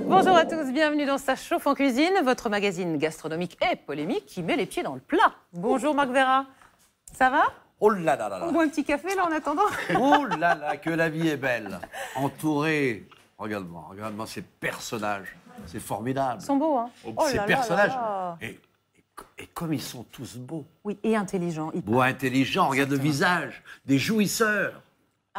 Bonjour à tous, bienvenue dans Ça chauffe en cuisine, votre magazine gastronomique et polémique qui met les pieds dans le plat. Bonjour Marc Vera, ça va? Oh là là là là. On boit un petit café là en attendant? Oh là là, que la vie est belle. Entourée, regarde-moi ces personnages, c'est formidable. Ils sont beaux, hein? Ces personnages, là. et comme ils sont tous beaux. Oui, et intelligents. Beaux, intelligents, regarde le visage, des jouisseurs.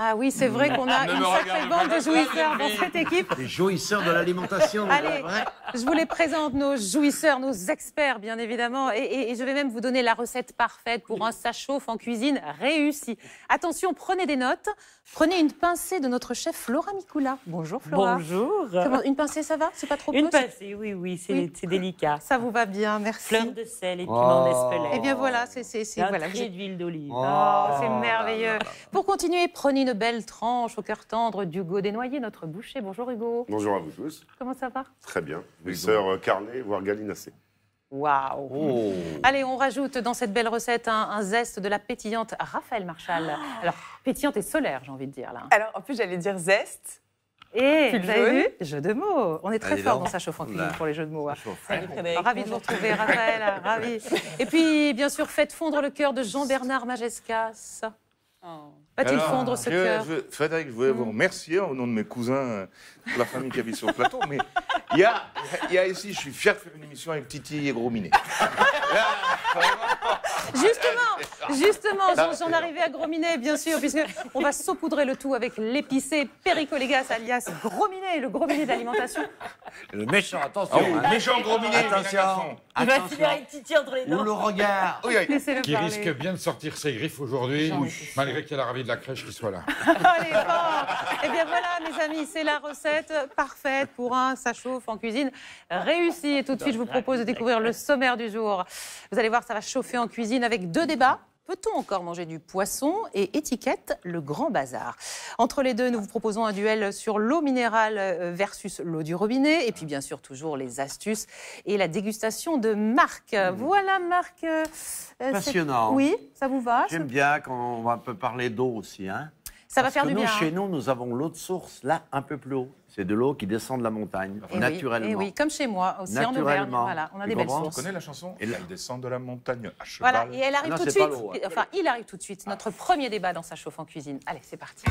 Ah oui, c'est vrai qu'on a une sacrée bande de jouisseurs dans cette équipe. Des jouisseurs de l'alimentation. Allez, Ouais. je vous les présente, nos jouisseurs, nos experts, bien évidemment. Et je vais même vous donner la recette parfaite pour un ça chauffe en cuisine réussi. Attention, prenez des notes. Prenez une pincée de notre chef Flora Mikula. Bonjour Flora. Bonjour. Comment, une pincée, ça va? C'est pas trop Une peu? pincée, oui, c'est délicat. Ça vous va bien, merci. Fleur de sel et piment d'Espelette. Eh bien voilà, c'est Un voilà. trait d'huile d'olive. Oh, c'est merveilleux. Pour continuer, prenez une belle tranche au cœur tendre d'Hugo Desnoyers, notre boucher. Bonjour Hugo. Bonjour à vous tous. Comment ça va? Très bien. Douceur carnée, voire gallinacée. Waouh. Oh. Allez, on rajoute dans cette belle recette un zeste de la pétillante Raphaël Marchal. Alors, pétillante et solaire, j'ai envie de dire là. Alors, en plus, j'allais dire zeste. Et Pull vous avez jaune. vu? Jeu de mots. On est très Allez fort donc. dans Ça chauffe en cuisine Là. pour les jeux de mots. Hein. Salut Frédéric. Ravi de vous retrouver, Raphaël. Ravi. Et puis, bien sûr, faites fondre le cœur de Jean-Bernard Majescas. Va-t-il Alors, fondre ce cœur? Frédéric, je voulais vous remercier au nom de mes cousins, toute la famille qui habite sur le plateau. Mais il y a ici, je suis fier de faire une émission avec Titi et Gros Minet. Justement, j'en arrivais à Gros Minet, bien sûr, puisque on va saupoudrer le tout avec l'épicé Pericolégas, alias Gros Minet, le Gros Minet d'alimentation. Le méchant, attention. hein. Méchant Gros Minet, Attention. Il va Attention. filer avec Titi entre les Ou dents. le regard. Oui, oui. Laissez-le Qui parler. risque bien de sortir ses griffes aujourd'hui, J'en ai fait. malgré qu'il y a la ravie de la crèche qui soit là. Allez, bon. Eh bien voilà, mes amis, c'est la recette parfaite pour un ça chauffe en cuisine réussi. Et tout de suite, je vous propose de découvrir le sommaire du jour. Vous allez voir, ça va chauffer en cuisine avec deux débats. Peut-on encore manger du poisson? Et étiquette, le grand bazar. Entre les deux, nous vous proposons un duel sur l'eau minérale versus l'eau du robinet. Et puis, bien sûr, toujours les astuces et la dégustation de Marc. Voilà, Marc. Passionnant. Oui, ça vous va? J'aime bien quand on va un peu parler d'eau aussi. Hein. Ça va Parce faire que du nous, bien. chez nous, nous avons l'eau de source, là, un peu plus haut. C'est de l'eau qui descend de la montagne, Eh oui, naturellement. eh oui, comme chez moi, aussi en Auvergne. Naturellement. Voilà, on a Tu des belles comprends? sources. Tu connais la chanson? Et là- Elle descend de la montagne à cheval. Voilà, et elle arrive Non, tout de c'est pas suite. l'eau, hein. Enfin, il arrive tout de suite. Notre premier débat dans Ça chauffe en cuisine. Allez, c'est parti.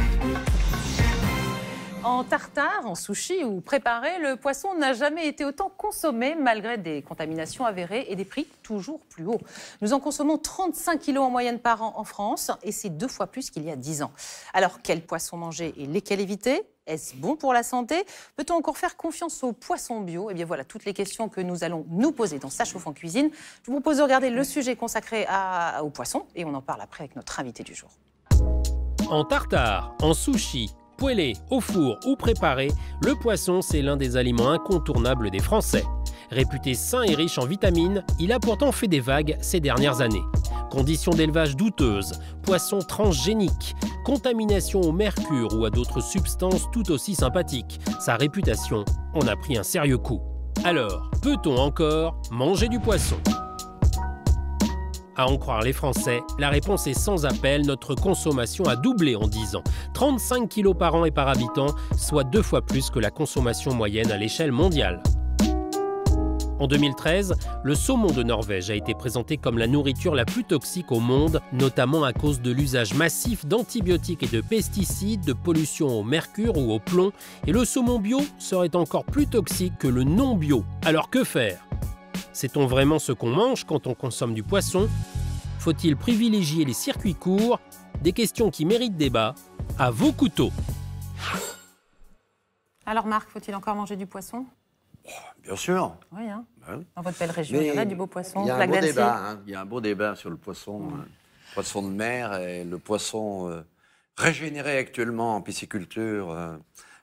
En tartare, en sushi ou préparé, le poisson n'a jamais été autant consommé malgré des contaminations avérées et des prix toujours plus hauts. Nous en consommons 35 kilos en moyenne par an en France et c'est 2 fois plus qu'il y a 10 ans. Alors, quel poisson manger et lesquels éviter? Est-ce bon pour la santé? Peut-on encore faire confiance aux poissons bio? Eh bien voilà, toutes les questions que nous allons nous poser dans Ça chauffe en cuisine. Je vous propose de regarder le sujet consacré aux poissons et on en parle après avec notre invité du jour. En tartare, en sushi, poêlé, au four ou préparé, le poisson, c'est l'un des aliments incontournables des Français. Réputé sain et riche en vitamines, il a pourtant fait des vagues ces dernières années. Conditions d'élevage douteuses, poissons transgéniques, contamination au mercure ou à d'autres substances tout aussi sympathiques. Sa réputation en a pris un sérieux coup. Alors, peut-on encore manger du poisson ? À en croire les Français, la réponse est sans appel, notre consommation a doublé en 10 ans. 35 kilos par an et par habitant, soit 2 fois plus que la consommation moyenne à l'échelle mondiale. En 2013, le saumon de Norvège a été présenté comme la nourriture la plus toxique au monde, notamment à cause de l'usage massif d'antibiotiques et de pesticides, de pollution au mercure ou au plomb, et le saumon bio serait encore plus toxique que le non bio. Alors que faire ? Sait-on vraiment ce qu'on mange quand on consomme du poisson ? Faut-il privilégier les circuits courts ? Des questions qui méritent débat. À vos couteaux. Alors Marc, faut-il encore manger du poisson? Bien sûr. Oui, hein. Ben oui. Dans votre belle région, Mais il y en a du beau poisson. Il y a un Lac beau d'Annecy. débat. Hein. Il y a un beau débat sur le poisson. Poisson de mer et le poisson régénéré actuellement en pisciculture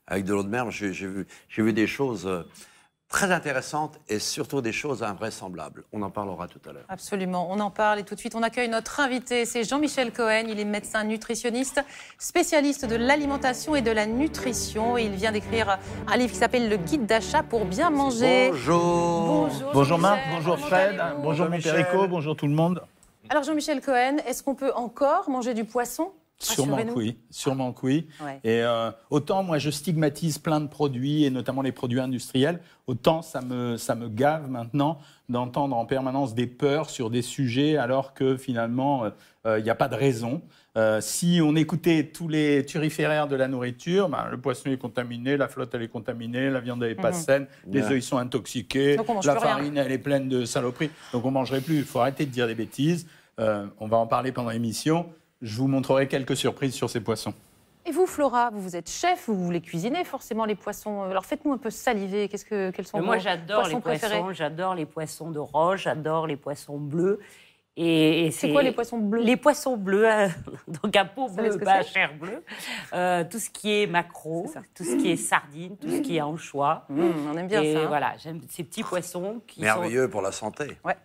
avec de l'eau de mer. J'ai vu des choses très intéressantes et surtout des choses invraisemblables. On en parlera tout à l'heure. Absolument, on en parle et tout de suite on accueille notre invité, c'est Jean-Michel Cohen, il est médecin nutritionniste, spécialiste de l'alimentation et de la nutrition et il vient d'écrire un livre qui s'appelle Le guide d'achat pour bien manger. Bonjour. Bonjour Marc, Jean-Michel, bonjour comment Fred, allez-vous? bonjour mon Jean-Michel. Perico, bonjour tout le monde. Alors Jean-Michel Cohen, est-ce qu'on peut encore manger du poisson? Sûrement que oui, sûrement que oui. Ouais. Et autant moi je stigmatise plein de produits, et notamment les produits industriels, autant ça me gave maintenant d'entendre en permanence des peurs sur des sujets alors que finalement il n'y a pas de raison. Si on écoutait tous les turiféraires de la nourriture, le poisson est contaminé, la flotte elle est contaminée, la viande elle n'est pas saine, les œufs ils sont intoxiqués, Donc on mange la plus rien. farine elle est pleine de saloperies, donc on ne mangerait plus. Il faut arrêter de dire des bêtises. On va en parler pendant l'émission. Je vous montrerai quelques surprises sur ces poissons. Et vous Flora, vous êtes chef, vous voulez cuisiner forcément les poissons. Alors faites-nous un peu saliver, quels sont Moi, vos j'adore les poissons préférés? poissons. J'adore les poissons de roche, j'adore les poissons bleus. Et C'est quoi les poissons bleus? Les poissons bleus, donc à peau savez ce bleue, que pas à c'est chair bleue. Tout ce qui est maquereau, tout ce qui est sardine, tout ce qui est anchois. On aime bien et ça. hein. voilà, j'aime ces petits poissons qui Merveilleux pour la santé. Ouais.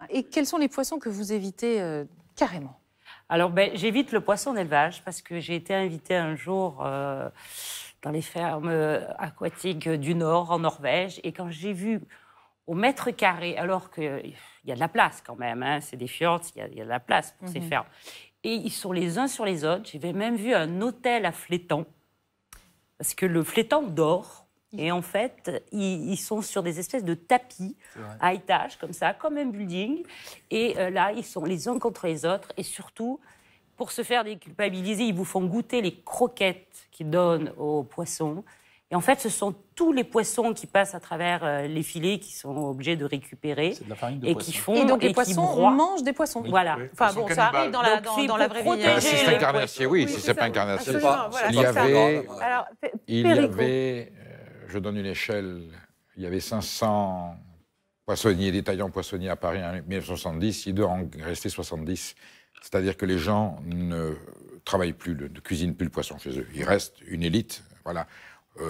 Et quels sont les poissons que vous évitez carrément? Alors, j'évite le poisson d'élevage parce que j'ai été invitée un jour dans les fermes aquatiques du Nord, en Norvège, et quand j'ai vu au mètre carré, alors qu'il y a de la place quand même, hein, c'est des fjords, il y a de la place pour ces fermes, et ils sont les uns sur les autres. J'ai même vu un hôtel à Flétan, parce que le Flétan dort. Et en fait, ils sont sur des espèces de tapis à étages, comme ça, comme un building. Et là, ils sont les uns contre les autres. Et surtout, pour se faire déculpabiliser, ils vous font goûter les croquettes qu'ils donnent aux poissons. Et en fait, ce sont tous les poissons qui passent à travers les filets qui sont obligés de récupérer. C'est de la farine de et poisson. qui font Et donc les qui poissons broient. mangent des poissons. Voilà. Enfin bon, ça arrive dans la, Donc, c'est dans la pour vraie vie. protéger Si les c'est un carnassier, oui. Si c'est pas un carnassier. Absolument, voilà, Il c'est y ça. avait, Alors, il y Perico. avait, je donne une échelle, il y avait 500 poissonniers, détaillants poissonniers à Paris en 1970, il doit en rester 70. C'est-à-dire que les gens ne travaillent plus, ne cuisinent plus le poisson chez eux. Il reste une élite, voilà.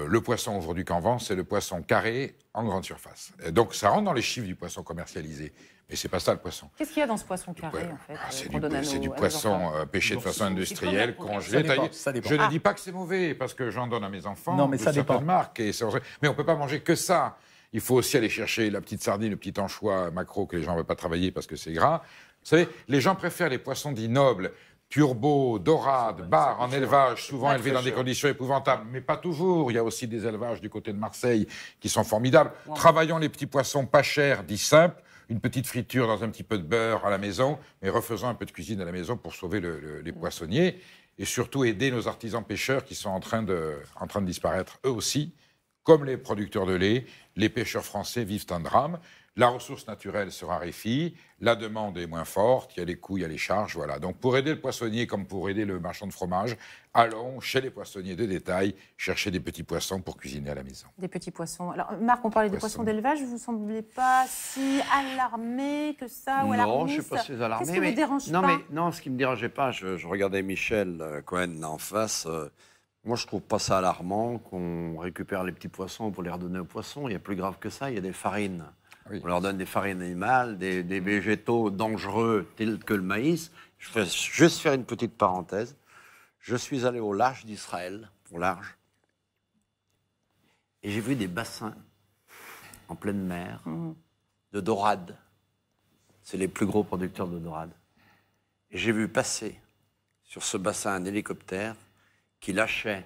Le poisson aujourd'hui qu'en vend, c'est le poisson carré en grande surface. Et donc ça rentre dans les chiffres du poisson commercialisé. Mais c'est pas ça le poisson. Qu'est-ce qu'il y a dans ce poisson carré, en fait C'est qu'on donne à du nos poisson enfants pêché de façon industrielle, Ça congelé, dépend, taillé. ça dépend. Je ne dis pas que c'est mauvais, parce que j'en donne à mes enfants. Non, mais de ça certaines dépend. marques. Mais on ne peut pas manger que ça. Il faut aussi aller chercher la petite sardine, le petit anchois, maquereau que les gens ne veulent pas travailler parce que c'est gras. Vous savez, les gens préfèrent les poissons dits nobles, turbo, dorade, bar, en élevage, souvent élevés dans des conditions épouvantables, mais pas toujours. Il y a aussi des élevages du côté de Marseille qui sont formidables. Travaillons les petits poissons pas chers, dits simples, une petite friture dans un petit peu de beurre à la maison, mais refaisons un peu de cuisine à la maison pour sauver les poissonniers et surtout aider nos artisans pêcheurs qui sont en train de disparaître eux aussi. Comme les producteurs de lait, les pêcheurs français vivent un drame. La ressource naturelle se raréfie, la demande est moins forte, il y a les coûts, il y a les charges, voilà. Donc pour aider le poissonnier comme pour aider le marchand de fromage, allons chez les poissonniers de détail chercher des petits poissons pour cuisiner à la maison. Des petits poissons. Alors, Marc, on parlait des Poissons. poissons d'élevage. Vous ne semblez pas si alarmé que ça ou Non, alarmiste? je ne suis pas si alarmé. Qu'est-ce qui vous dérange non, pas? mais non, ce qui ne me dérangeait pas, je regardais Michel Cohen là en face. Moi, je ne trouve pas ça alarmant qu'on récupère les petits poissons pour les redonner aux poissons. Il y a plus grave que ça, il y a des farines. Oui. On leur donne des farines animales, des végétaux dangereux tels que le maïs. Je vais juste faire une petite parenthèse. Je suis allé au large d'Israël, au large, et j'ai vu des bassins en pleine mer de dorades. C'est les plus gros producteurs de dorades. Et j'ai vu passer sur ce bassin un hélicoptère qui lâchait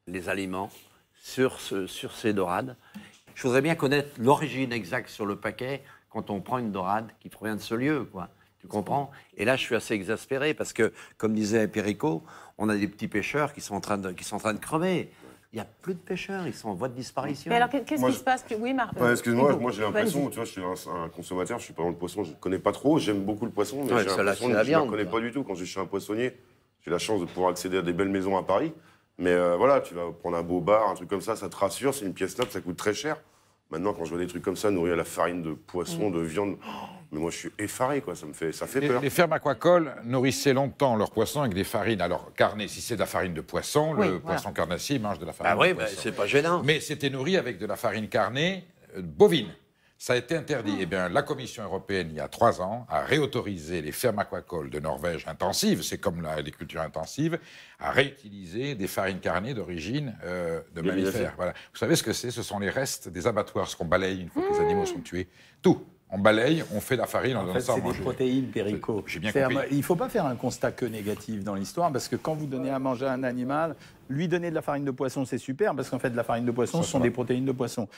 les aliments sur ces dorades. Je voudrais bien connaître l'origine exacte sur le paquet quand on prend une dorade qui provient de ce lieu, quoi. Tu comprends? Et là, je suis assez exaspéré parce que, comme disait Perico, on a des petits pêcheurs qui sont en train de crever. Il n'y a plus de pêcheurs, ils sont en voie de disparition. Mais alors, qu'est-ce Moi, qui se passe? Oui, Marc. Ouais, excuse-moi, Hugo, moi j'ai l'impression, vas-y. tu vois, je suis un consommateur, je suis pas dans le poisson, je ne connais pas trop, j'aime beaucoup le poisson, mais Ouais, j'ai ça, là, l'impression c'est que la je ne viande, connais quoi. pas du tout. Quand je suis chez un poissonnier, j'ai la chance de pouvoir accéder à des belles maisons à Paris, mais voilà, tu vas prendre un beau bar, un truc comme ça te rassure, c'est une pièce neuve, ça coûte très cher. Maintenant, quand je vois des trucs comme ça, nourris à la farine de poisson, de viande, mais moi je suis effaré, quoi, ça fait peur. Les fermes aquacoles nourrissaient longtemps leurs poissons avec des farines. Alors, carnet, si c'est de la farine de poisson, Oui, le voilà. poisson carnassier mange de la farine Ah oui, de bah, poisson. c'est pas gênant. Mais c'était nourri avec de la farine carnée bovine. Ça a été interdit. Eh bien, la Commission européenne, il y a 3 ans, a réautorisé les fermes aquacoles de Norvège intensives, c'est comme l'agriculture intensive, à réutiliser des farines carnées d'origine de mammifères. Voilà. Vous savez ce que c'est? Ce sont les restes des abattoirs, ce qu'on balaye une fois que les animaux sont tués. Tout. On balaye, on fait la farine, on donne ça à manger. C'est des protéines, Perico. J'ai bien compris. Il ne faut pas faire un constat que négatif dans l'histoire, parce que quand vous donnez à manger à un animal, lui donner de la farine de poisson, c'est super, parce qu'en fait, de la farine de poisson, ce sont des protéines de poisson.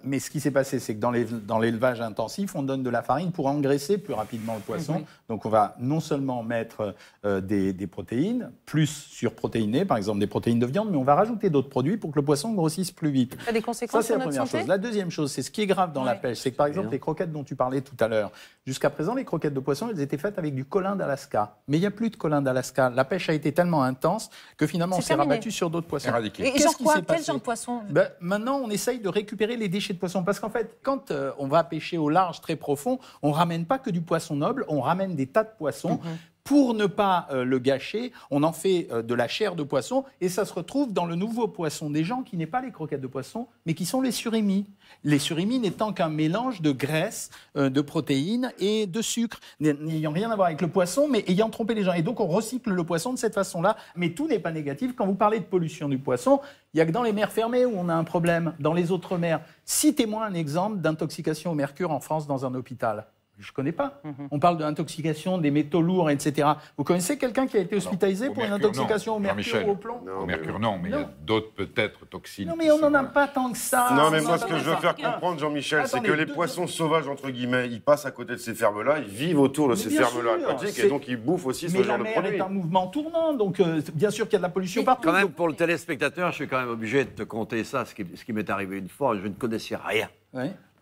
Mais ce qui s'est passé, c'est que dans l'élevage intensif, on donne de la farine pour engraisser plus rapidement le poisson. Donc, on va non seulement mettre des protéines, plus surprotéinées, par exemple des protéines de viande, mais on va rajouter d'autres produits pour que le poisson grossisse plus vite. Ça a des conséquences sur notre la première santé? chose. La deuxième chose, c'est ce qui est grave dans la pêche, c'est que par exemple, les croquettes dont tu parlais tout à l'heure, jusqu'à présent, les croquettes de poisson, elles étaient faites avec du colin d'Alaska. Mais il n'y a plus de colin d'Alaska. La pêche a été tellement intense que finalement, on s'est rabattu sur d'autres poissons. Et genre quoi? Quel genre de poisson? Maintenant, on essaye de récupérer les déchets de poisson. Parce qu'en fait, quand on va pêcher au large très profond, on ne ramène pas que du poisson noble, on ramène des tas de poissons. Pour ne pas le gâcher, on en fait de la chair de poisson et ça se retrouve dans le nouveau poisson des gens qui n'est pas les croquettes de poisson, mais qui sont les surimi. Les surimi n'étant qu'un mélange de graisse, de protéines et de sucre, n'ayant rien à voir avec le poisson, mais ayant trompé les gens. Et donc on recycle le poisson de cette façon-là, mais tout n'est pas négatif. Quand vous parlez de pollution du poisson, il n'y a que dans les mers fermées où on a un problème. Dans les autres mers, citez-moi un exemple d'intoxication au mercure en France dans un hôpital. Je ne connais pas. On parle de l'intoxication des métaux lourds, etc. Vous connaissez quelqu'un qui a été hospitalisé pour une intoxication au mercure ou au plomb? Au mercure, non, mais il y a d'autres peut-être toxines. Non, mais on n'en a pas tant que ça. Non, mais moi, ce que je veux faire comprendre, Jean-Michel, c'est que les poissons sauvages, entre guillemets, ils passent à côté de ces fermes-là, ils vivent autour de ces fermes-là aquatiques, et donc ils bouffent aussi ce genre de produits. Mais la mer est un mouvement tournant, donc bien sûr qu'il y a de la pollution partout. Quand même, pour le téléspectateur, je suis quand même obligé de te conter ça, ce qui m'est arrivé une fois. Je ne connaissais rien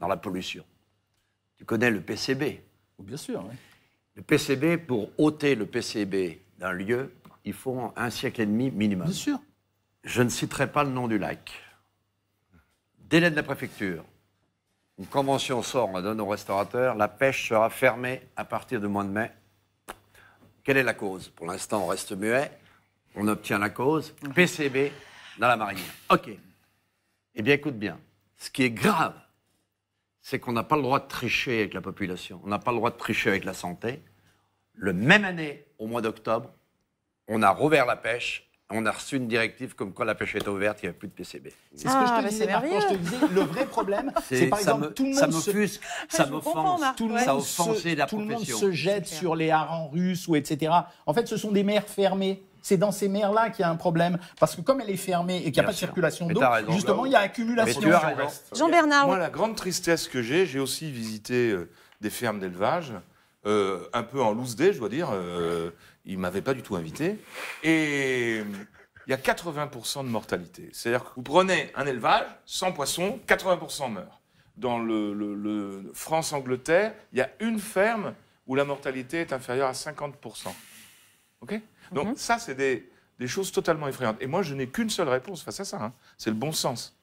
dans la pollution. Tu connais le PCB? Bien sûr. Oui. Le PCB, pour ôter le PCB d'un lieu, il faut 1 siècle et demi minimum. Bien sûr. Je ne citerai pas le nom du lac. Délai de la préfecture. Une convention sort, on la donne aux restaurateurs. La pêche sera fermée à partir du mois de mai. Quelle est la cause? Pour l'instant, on reste muet. On obtient la cause. PCB dans la marinière. OK. Eh bien, écoute bien. Ce qui est grave, c'est qu'on n'a pas le droit de tricher avec la population. On n'a pas le droit de tricher avec la santé. Le même année, au mois d'octobre, on a rouvert la pêche. On a reçu une directive comme quoi la pêche était ouverte, il n'y avait plus de PCB. C'est ce que je te disais, Marc, quand je te disais, le vrai problème, c'est par exemple, tout le monde m'offusque, ça m'offense, ça offense la profession. Tout le monde se jette sur les harengs russes, ou etc. En fait, ce sont des mers fermées. C'est dans ces mers-là qu'il y a un problème. Parce que comme elle est fermée et qu'il n'y a pas de circulation d'eau, justement, il y a accumulation. Jean-Bernard. Moi, la grande tristesse que j'ai aussi visité des fermes d'élevage, un peu en loose day, je dois dire. Ils ne m'avaient pas du tout invité. Et il y a 80% de mortalité. C'est-à-dire que vous prenez un élevage, 100 poissons, 80% meurent. Dans le France-Angleterre, il y a une ferme où la mortalité est inférieure à 50%. OK ? Donc ça, c'est des choses totalement effrayantes. Et moi, je n'ai qu'une seule réponse face à ça. C'est le bon sens.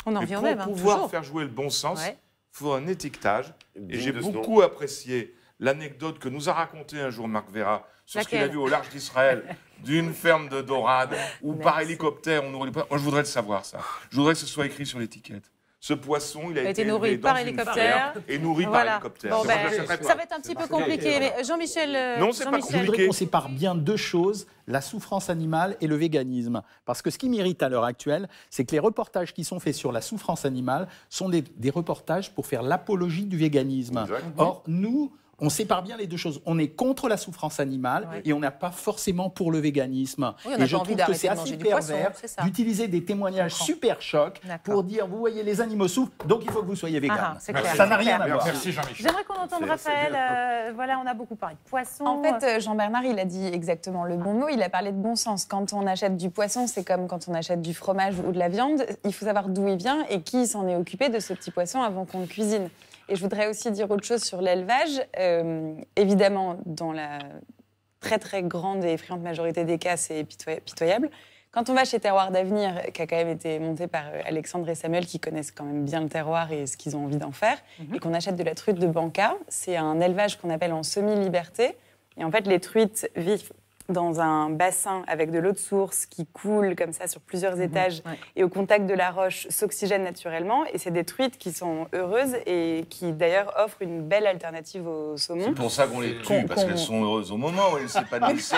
On en revient au même. Pour pouvoir faire jouer le bon sens, il faut un étiquetage. Et j'ai beaucoup apprécié l'anecdote que nous a racontée un jour Marc Vera sur ce qu'il a vu au large d'Israël d'une ferme de dorade où par hélicoptère on nourrit les poissons. Moi, je voudrais le savoir, ça. Je voudrais que ce soit écrit sur l'étiquette. Ce poisson, il a été nourri par hélicoptère et nourri par hélicoptère. Bon, ça va être un petit peu compliqué. Mais Jean-Michel, non, c'est pas compliqué. Je voudrais qu'on sépare bien deux choses, la souffrance animale et le véganisme. Parce que ce qui m'irrite à l'heure actuelle, c'est que les reportages qui sont faits sur la souffrance animale sont des reportages pour faire l'apologie du véganisme. Or, nous, on sépare bien les deux choses. On est contre la souffrance animale et on n'est pas forcément pour le véganisme. Et je trouve que c'est assez pervers d'utiliser des témoignages super chocs pour dire, vous voyez, les animaux souffrent, donc il faut que vous soyez vegan. Ça n'a rien à voir. Merci Jean-Michel. J'aimerais qu'on entende Raphaël. Voilà, on a beaucoup parlé de poissons. En fait, Jean-Bernard, il a dit exactement le bon mot. Il a parlé de bon sens. Quand on achète du poisson, c'est comme quand on achète du fromage ou de la viande. Il faut savoir d'où il vient et qui s'en est occupé de ce petit poisson avant qu'on le cuisine. Et je voudrais aussi dire autre chose sur l'élevage. Évidemment, dans la très très grande et effrayante majorité des cas, c'est pitoyable. Quand on va chez Terroir d'Avenir, qui a quand même été monté par Alexandre et Samuel, qui connaissent quand même bien le terroir et ce qu'ils ont envie d'en faire, et qu'on achète de la truite de Banca, c'est un élevage qu'on appelle en semi-liberté. Et en fait, les truites vivent dans un bassin avec de l'eau de source qui coule comme ça sur plusieurs étages Ouais. et au contact de la roche s'oxygènent naturellement. Et c'est des truites qui sont heureuses et qui d'ailleurs offrent une belle alternative au saumon. C'est pour ça qu'on les tue, parce qu'elles sont heureuses au moment où elles s'épanouissent.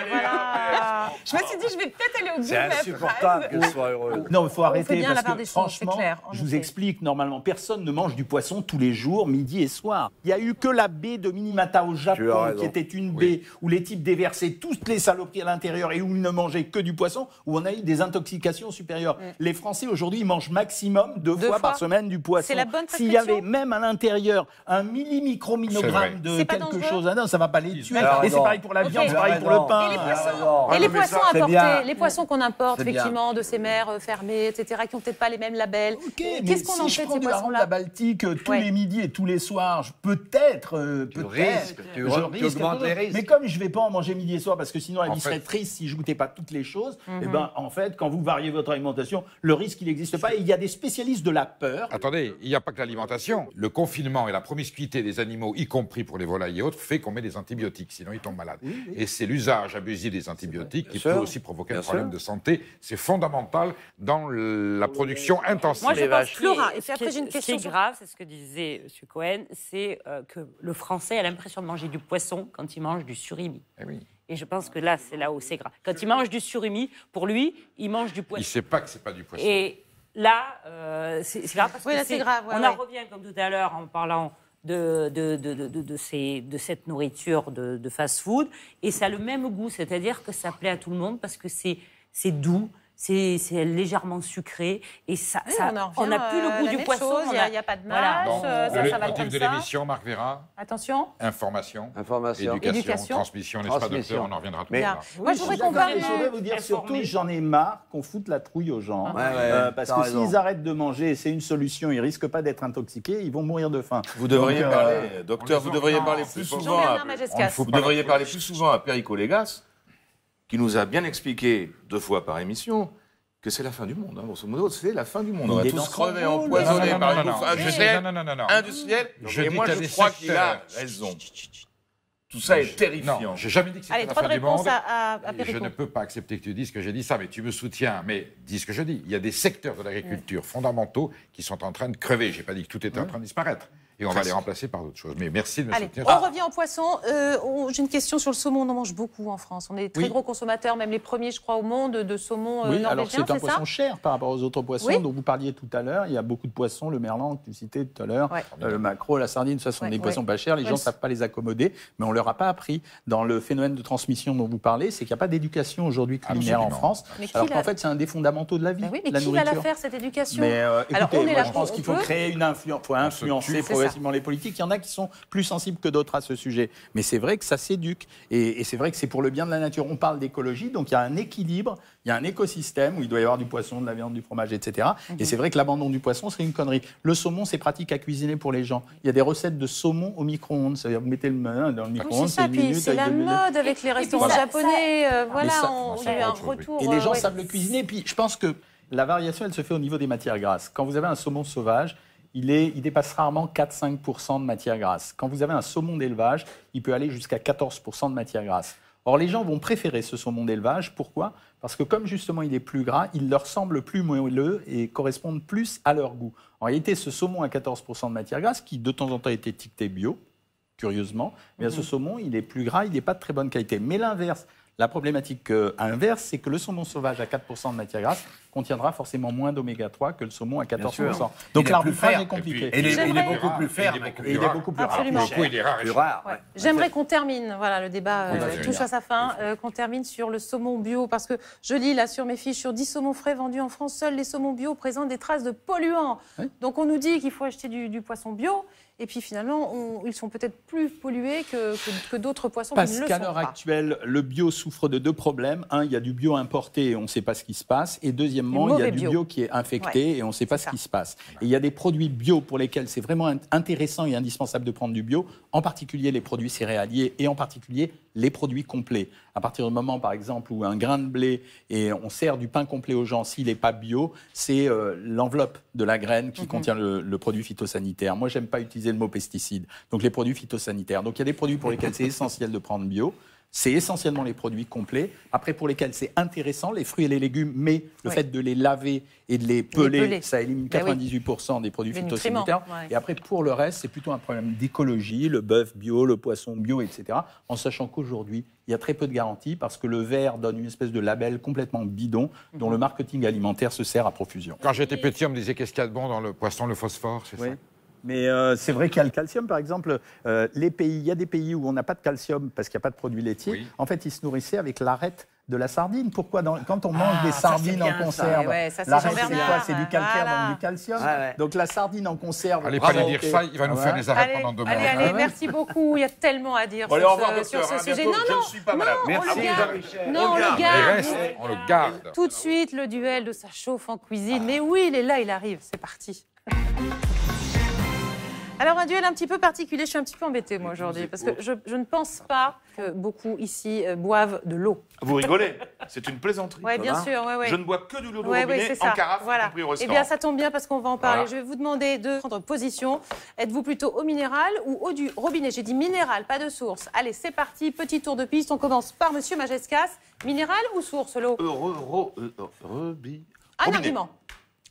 Voilà. Je me suis dit, je vais peut-être aller au bout de C'est ma phrase. insupportable qu'elle soit heureuse. Non, il faut fait arrêter bien la parce part que des choses, franchement, c'est clair, en je vous effet. explique, normalement, personne ne mange du poisson tous les jours, midi et soir. Il y a eu que la baie de Minamata au Tu as Japon, raison. qui était une baie où les types déversaient toutes les saloperies à l'intérieur et où ils ne mangeaient que du poisson, où on a eu des intoxications supérieures. Les Français, aujourd'hui, ils mangent maximum deux fois par semaine du poisson. C'est la bonne S'il y avait prescription même à l'intérieur un C'est vrai. millimicrominogramme de C'est pas quelque dangereux chose, ah non, ça ne va pas les tuer. Alors, Et c'est non. pareil pour la viande, Ok. c'est pareil pour le pain. Et les poissons, Ah, et les non, mais poissons ça, c'est importés, bien. les poissons qu'on importe C'est bien. effectivement de ces mers fermées, etc., qui n'ont peut-être pas les mêmes labels. Ok, mais Qu'est-ce qu'on en si je fait de prends ces du hareng de la poissons-là? Baltique tous Ouais. les midis et tous les soirs, peut-être, risques, tu augmentes les risques. Mais comme je ne vais pas en manger midi et soir, parce que sinon la En vie fait- serait triste si je goûtais pas toutes les choses, et ben en fait, quand vous variez votre alimentation, le risque il n'existe pas. Et il y a des spécialistes de la peur. Attendez, il n'y a pas que l'alimentation. Le confinement et la promiscuité des animaux, y compris pour les volailles et autres, fait qu'on met des antibiotiques, sinon ils tombent malades. Et c'est l'usage abusif des antibiotiques qui Bien peut sûr. aussi provoquer Bien un problème sûr. de santé. C'est fondamental dans la production intensive. Moi, je Les pense vaches. que Flora, et puis ce après, qui j'ai une est- question Ce qui sur- est grave, c'est ce que disait M. Cohen, c'est que le Français a l'impression de manger du poisson quand il mange du surimi. Eh oui. Et je pense que là, c'est là où c'est grave. Quand il mange du surimi, pour lui, il mange du Il ne poisson. sait pas que c'est pas du poisson. Et là, c'est grave parce Oui, que là, c'est grave, ouais, on ouais. en revient, comme tout à l'heure, en parlant de cette nourriture de fast-food. Et ça a le même goût, c'est-à-dire que ça plaît à tout le monde parce que c'est doux. C'est légèrement sucré et ça, Oui, ça- on en n'a revient plus le à goût la du même poisson. chose, on il n'y a pas de mâche, Donc, ça le va motif comme de ça. l'émission, Marc Vera, Attention. information, Information. Éducation. transmission, n'est-ce pas, Transmission. docteur? On en reviendra tout à Mais- l'heure. Moi, je voudrais qu'on parle Je voudrais vous dire Informé. surtout, j'en ai marre qu'on foute la trouille aux gens. Ouais, ouais, parce t'as que raison. s'ils arrêtent de manger, c'est une solution, ils risquent pas d'être intoxiqués, ils vont mourir de faim. Vous devriez Donc, parler, on docteur, les vous devriez ordonne, parler c'est plus pas- souvent Jean-Bernard à, Majescas. faut vous pas devriez la- parler plus souvent à Perico Légas, qui nous a bien expliqué 2 fois par émission que c'est la fin du monde. Hein. Grosso modo, c'est la fin du monde. Il On va est tous dans son crever rôle. empoisonnés Non, par non, une non, bouffe non. industrielle. Non, non, non, non. Industrielle. Je Et dis moi, qu'il y a je des crois qu'il a secteurs. raison. Tout ça est terrifiant. Non, j'ai jamais dit que c'était Allez, la trois fin de du réponses monde. à Et je Perico. ne peux pas accepter que tu dises que j'ai dit ça, mais tu me soutiens. Mais dis ce que je dis. Il y a des secteurs de l'agriculture fondamentaux qui sont en train de crever. J'ai pas dit que tout était en train de disparaître. Et on va les remplacer par d'autres choses. Mais merci de me Allez, soutenir. on revient au poisson. J'ai une question sur le saumon. On en mange beaucoup en France. On est des très Oui. gros consommateurs, même les premiers, je crois, au monde de saumon Oui, alors norvégien, c'est un c'est ça? poisson cher par rapport aux autres poissons Oui. dont vous parliez tout à l'heure. Il y a beaucoup de poissons, le merlan que tu citais tout à l'heure, Ouais. le maquereau, la sardine, ça sont Ouais, des poissons ouais. pas chers. Les gens ne Ouais. savent pas les accommoder, mais on leur a pas appris. Dans le phénomène de transmission dont vous parlez, c'est qu'il n'y a pas d'éducation aujourd'hui culinaire en Absolument. France, Mais qui alors l'a- qu'en fait c'est un des fondamentaux de la vie, Ben oui, mais la qui va la nourriture. faire, cette éducation? Mais écoutez, Alors, on est moi, là je pour- pense qu'il on faut peut. créer une influence, faut influencer C'est ça. progressivement les politiques. Il y en a qui sont plus sensibles que d'autres à ce sujet. Mais c'est vrai que ça s'éduque. Et c'est vrai que c'est pour le bien de la nature. On parle d'écologie, donc il y a un équilibre, il y a un écosystème où il doit y avoir du poisson, de la viande, du fromage, etc. Et c'est vrai que l'abandon du poisson serait une connerie. Le saumon, c'est pratique à cuisiner pour les gens. Il y a des recettes de saumon au micro-ondes. C'est-à-dire, vous mettez le main dans le Oui, micro-ondes, c'est ça, une puis minute c'est avec la de l'huile. mode avec les restaurants ça- japonais. Voilà, ça- il y a eu un autre chose, oui. retour. Et les gens ouais. savent le cuisiner. Puis je pense que la variation, elle se fait au niveau des matières grasses. Quand vous avez un saumon sauvage, il dépasse rarement 4-5% de matière grasse. Quand vous avez un saumon d'élevage, il peut aller jusqu'à 14% de matière grasse. Or, les gens vont préférer ce saumon d'élevage. Pourquoi? Parce que comme justement il est plus gras, il leur semble plus moelleux et correspond plus à leur goût. En réalité, ce saumon à 14% de matière grasse, qui de temps en temps est étiqueté bio, curieusement, mais ce saumon, il est plus gras, il n'est pas de très bonne qualité. Mais l'inverse, la problématique inverse, c'est que le saumon sauvage à 4% de matière grasse contiendra forcément moins d'oméga 3 que le saumon à 14%. sûr. Donc Il est l'arbitrage plus est compliqué. Et il est J'aimerais- beaucoup plus ferme. Et il est beaucoup plus rare. Absolument. Pour le coup, il est rare et Plus cher. rare. Ouais. ouais. J'aimerais qu'on termine, voilà, le débat vas-y, touche à sa fin, qu'on termine sur le saumon bio, parce que je lis là sur mes fiches, sur 10 saumons frais vendus en France, seuls les saumons bio présentent des traces de polluants. Oui. Donc on nous dit qu'il faut acheter du poisson bio, et puis finalement, ils sont peut-être plus pollués que d'autres poissons qui Parce ne le qu'à sont l'heure pas. actuelle, le bio souffre de deux problèmes. Un, il y a du bio importé et on ne sait pas ce qui se passe. Et deuxièmement, Du il y a mauvais du bio. bio qui est infecté et on ne sait pas C'est ce ça. qui se passe. Et il y a des produits bio pour lesquels c'est vraiment intéressant et indispensable de prendre du bio, en particulier les produits céréaliers et en particulier les produits complets. À partir du moment, par exemple, où un grain de blé et on sert du pain complet aux gens, s'il n'est pas bio, c'est l'enveloppe de la graine qui contient le produit phytosanitaire. Moi, j'aime pas utiliser le mot pesticide. Donc les produits phytosanitaires. Donc il y a des produits pour lesquels c'est essentiel de prendre bio. C'est essentiellement les produits complets. Après, pour lesquels c'est intéressant, les fruits et les légumes, mais le fait de les laver et de les peler, ça élimine 98% des produits phytosanitaires. Et après, pour le reste, c'est plutôt un problème d'écologie, le bœuf bio, le poisson bio, etc. En sachant qu'aujourd'hui, il y a très peu de garanties parce que le vert donne une espèce de label complètement bidon dont le marketing alimentaire se sert à profusion. Quand j'étais petit, on me disait qu'est-ce qu'il y a de bon dans le poisson, le phosphore, c'est ça? Mais c'est vrai qu'il y a le calcium, par exemple. Il y a des pays où on n'a pas de calcium parce qu'il n'y a pas de produits laitiers. Oui. En fait, ils se nourrissaient avec l'arête de la sardine. Pourquoi quand on mange des sardines en conserve, l'arête, c'est quoi? C'est du calcaire, donc du calcium. Donc la sardine en conserve... Allez, pas lui dire ça, il va nous faire des arrêts pendant 2 mois. Allez, merci beaucoup. Il y a tellement à dire sur ce sujet. Non, je ne suis pas malade. on le garde. On le garde. Tout de suite, le duel de ça chauffe en cuisine. Mais oui, il est là, il arrive. C'est parti. Alors, un duel un petit peu particulier. Je suis un petit peu embêtée, moi, aujourd'hui, parce que je ne pense pas que beaucoup ici boivent de l'eau. Vous rigolez? C'est une plaisanterie. Oui, bien sûr. Je ne bois que de l'eau de robinet en carafe, y compris au Eh restaurant. bien, ça tombe bien parce qu'on va en parler. Je vais vous demander de prendre position. Êtes-vous plutôt eau minérale ou eau du robinet? J'ai dit minérale, pas de source. Allez, c'est parti. Petit tour de piste. On commence par Monsieur Majescas. Minérale ou source, l'eau? Un argument.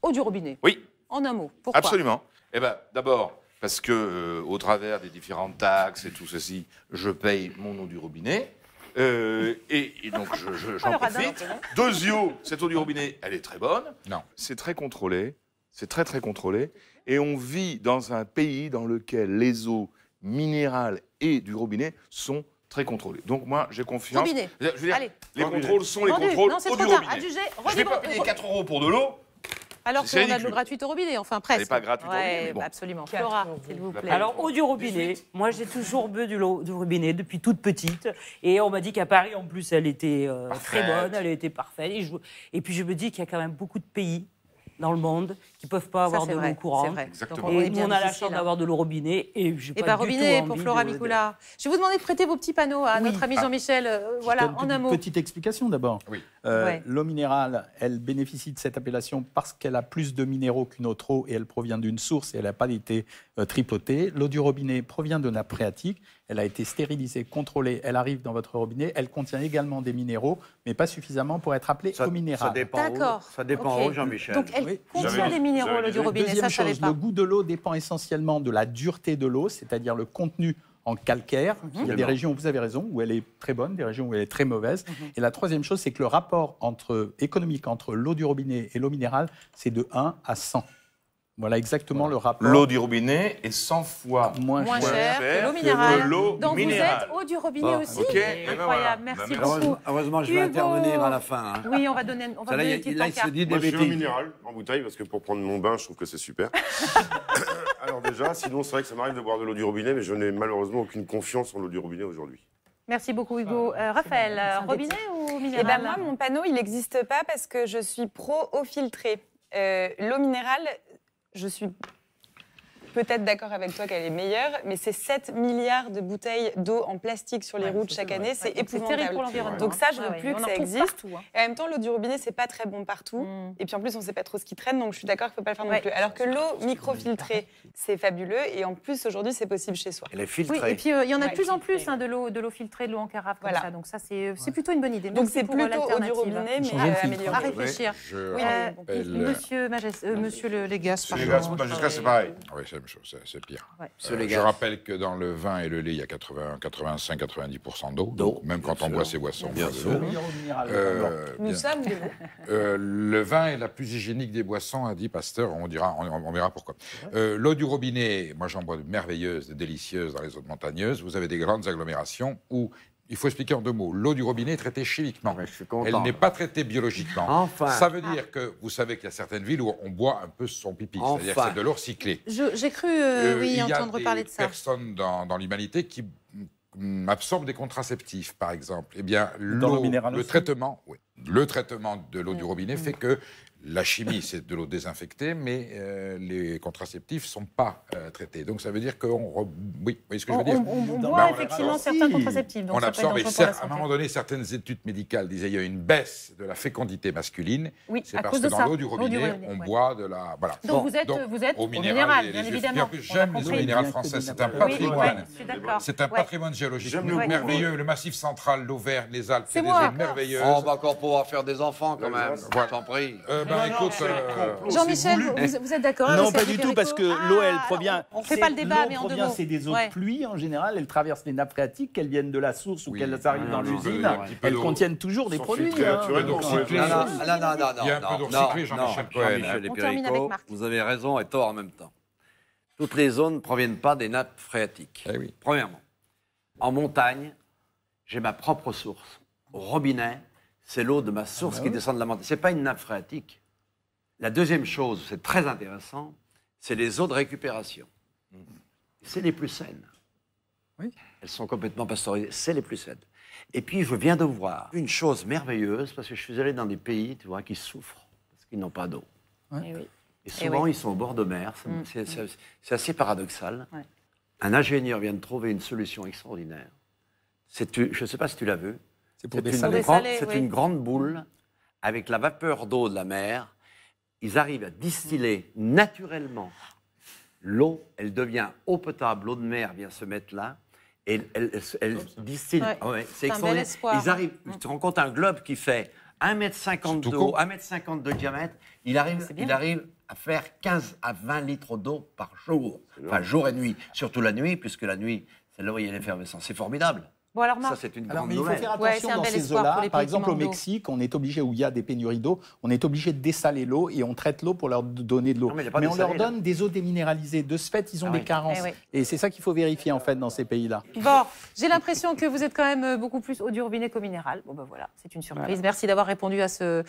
Eau du robinet. Oui. En un mot. Pourquoi? Absolument. Eh bien, d'abord, parce que au travers des différentes taxes et tout ceci, je paye mon eau du robinet. Et donc, j'en profite. Deuxièmement, cette eau du robinet, elle est très bonne. Non. C'est très contrôlé. C'est très, très contrôlé. Et on vit dans un pays dans lequel les eaux minérales et du robinet sont très contrôlées. Donc, moi, j'ai confiance. Robinet. Je veux dire, Allez. les contrôles sont les Vendu. contrôles Non, c'est eau trop du tard. robinet. Adjugé, Je ne vais pas payer 4 € pour de l'eau. Alors C'est qu'on a de l'eau ridicule. gratuite au robinet, enfin presque. Elle n'est pas gratuite au robinet, mais bon. Absolument. Flora, s'il vous plaît. Alors, eau du robinet, moi j'ai toujours bu de l'eau du robinet depuis toute petite. Et on m'a dit qu'à Paris, en plus, elle était très bonne, elle était parfaite. Et puis je me dis qu'il y a quand même beaucoup de pays dans le monde qui ne peuvent pas avoir de l'eau courante. Exactement. Et nous, on a la chance d'avoir de l'eau robinet. Et j'ai pas du tout robinet pour envie Flora de- Mikula. Je vais vous demander de prêter vos petits panneaux à notre ami Jean-Michel. Voilà, en un mot. Petite explication d'abord. Oui. L'eau minérale, elle bénéficie de cette appellation parce qu'elle a plus de minéraux qu'une autre eau et elle provient d'une source et elle n'a pas été tripotée. L'eau du robinet provient de nappes phréatiques. Elle a été stérilisée, contrôlée. Elle arrive dans votre robinet. Elle contient également des minéraux, mais pas suffisamment pour être appelée eau minérale. Ça dépend D'accord. où, ça dépend Ok. où, Jean-Michel. Donc elle Oui. contient des minéraux, l'eau du robinet. Ça, Deuxième je savais chose, pas. le goût de l'eau dépend essentiellement de la dureté de l'eau, c'est-à-dire le contenu en calcaire. Il y a des régions, vous avez raison, où elle est très bonne, des régions où elle est très mauvaise. Et la troisième chose, c'est que le rapport économique entre l'eau du robinet et l'eau minérale, c'est de 1 à 100. Voilà exactement le rapport. L'eau du robinet est 100 fois Moins cher cher que l'eau que minérale. l'eau Donc minérale. vous êtes eau du robinet Bon, aussi. ok. Et ben Incroyable, voilà. merci Bah, beaucoup. Heureusement, je vais Hugo. intervenir à la fin. Hein. Oui, on va donner une petite Là, il se pancarte. dit des Moi, je suis eau bêtises. minérale en bouteille parce que pour prendre mon bain, je trouve que c'est super. Alors déjà, sinon, c'est vrai que ça m'arrive de boire de l'eau du robinet, mais je n'ai malheureusement aucune confiance en l'eau du robinet aujourd'hui. Merci beaucoup, Hugo. Raphaël, robinet ou Eh minéral ben moi, mon panneau, il n'existe pas parce que je suis pro-eau filtrée. L'eau minérale, je suis peut-être d'accord avec toi qu'elle est meilleure, mais c'est 7 milliards de bouteilles d'eau en plastique sur les routes chaque année, c'est C'est épouvantable. terrible pour l'environnement. Donc ça, je veux plus on que en ça trouve existe. partout, hein. Et en même temps, l'eau du robinet, c'est pas très bon partout. Et puis en plus, on sait pas trop ce qui traîne, donc je suis d'accord qu'il faut pas le faire non plus. Alors que l'eau microfiltrée, c'est fabuleux. Et en plus, aujourd'hui, c'est possible chez soi. Elle est Oui, filtrée. et puis il y en a de Ouais, plus en plus filtrée. de l'eau filtrée, de l'eau en carafe comme Voilà. ça. Donc ça, c'est plutôt une bonne idée. Donc Merci c'est pour plutôt eau du l'alternative. robinet, mais Changer le filtre. améliorée. À réfléchir. Je Oui, rappelle... Monsieur le Légas, C'est pardon. les gaz, Majescas, c'est pareil. Oui, c'est la même chose, c'est pire. Monsieur les Je gars. rappelle que dans le vin et le lait, il y a 85-90% d'eau. Donc, même quand on boit ces boissons, Bien on boit de sûr. l'eau. Meilleur eau minérale. Nous Bien. sommes des Le vin est la plus hygiénique des boissons, a dit Pasteur. On verra pourquoi. L'eau du robinet, moi j'en bois de merveilleuses, de délicieuses dans les zones montagneuses. Vous avez des grandes agglomérations où, il faut expliquer en 2 mots, l'eau du robinet est traitée chimiquement. Ouais, je suis content. Elle n'est pas traitée biologiquement. Enfin. Ça veut dire que vous savez qu'il y a certaines villes où on boit un peu son pipi. C'est-à-dire que Enfin. c'est de l'eau recyclée. J'ai cru, oui, Il y a entendre parler de des ça. personnes dans l'humanité qui absorbent des contraceptifs, par exemple. Eh bien, Dans l'eau minérale le aussi. traitement de l'eau du robinet fait que la chimie, c'est de l'eau désinfectée, mais les contraceptifs ne sont pas traités. Donc ça veut dire qu'on... Oui, vous voyez ce que je veux dire? On boit effectivement certains contraceptifs. Donc On ça peut être absorbe, et dangereux pour la à un santé. moment donné, certaines études médicales disaient qu'il y a une baisse de la fécondité masculine. Oui, C'est à parce cause que de dans ça. l'eau du robinet, on ouais. boit de la... Voilà. Donc vous êtes au minéral, bien Et évidemment. en plus, j'aime les eaux minérales françaises. C'est un Oui, patrimoine. je suis d'accord. C'est un Ouais. patrimoine géologique J'aime le merveilleux. Le Massif central, l'Auvergne, les Alpes, C'est c'est des moi. eaux merveilleuses. On va encore pouvoir faire des enfants quand même. Voilà. Je t'en prie. Écoute, Jean-Michel, vous êtes d'accord Non, avec pas cette du tout, parce que Perico? l'eau, elle provient. On ne fait pas le débat, mais en deux mots. C'est des eaux Ouais. de pluie en général. Elles traversent les nappes phréatiques, qu'elles viennent de la source ou Oui. qu'elles arrivent dans non, l'usine. un petit peu Elles d'eau. contiennent toujours des Sans produits. filtrer naturellement. d'eau recyclée. Non, non, Il y a un peu d'eau recyclée, Jean-Michel Cohen. Jean-Michel et On termine avec Perico, Marc. vous avez raison et tort en même temps. Toutes les zones ne proviennent pas des nappes phréatiques. Eh oui. Premièrement, en montagne, j'ai ma propre source. Au robinet, c'est l'eau de ma source qui descend de la montagne. Ce n'est pas une nappe phréatique. La deuxième chose, c'est très intéressant, c'est les eaux de récupération. C'est les plus saines. Oui. Elles sont complètement pasteurisées, c'est les plus saines. Et puis, je viens de voir une chose merveilleuse, parce que je suis allé dans des pays, tu vois, qui souffrent, parce qu'ils n'ont pas d'eau. Eh oui. Et souvent, oui. ils sont au bord de mer. C'est assez paradoxal. Ouais. Un ingénieur vient de trouver une solution extraordinaire. Je ne sais pas si tu l'as vu. C'est pour C'est des une, salés. grande, salés, c'est oui. une grande boule avec la vapeur d'eau de la mer. Ils arrivent à distiller naturellement l'eau. Elle devient eau potable. L'eau de mer vient se mettre là. Et elle distille. Ouais. Ah ouais, C'est c'est un extraordinaire. bel espoir. Ils arrivent, tu te rends compte, un globe qui fait 1,50 m d'eau, 1,50 m de diamètre, il arrive à faire 15 à 20 litres d'eau par jour. Enfin, jour et nuit. Surtout la nuit, puisque la nuit, c'est là où il y a l'effervescence. C'est formidable. Bon, alors, Ça, Marc, c'est une Alors, grande mais il faut nouvelle. faire Ouais, attention c'est un dans bel ces espoir pour eaux-là. les Par pays qui exemple, au manquent d'eau. Mexique, on est obligé, où il y a des pénuries d'eau, on est obligé de dessaler l'eau et on traite l'eau pour leur donner de l'eau. Non, mais il y a pas Mais on leur dessalé, là. donne des eaux déminéralisées. De ce fait, ils ont Ah des oui. carences. Eh oui. Et c'est ça qu'il faut vérifier, en fait, dans ces pays-là. bon, j'ai l'impression que vous êtes quand même beaucoup plus eau du robinet qu'au minéral. Bon, ben voilà, c'est une surprise. Merci d'avoir répondu à ce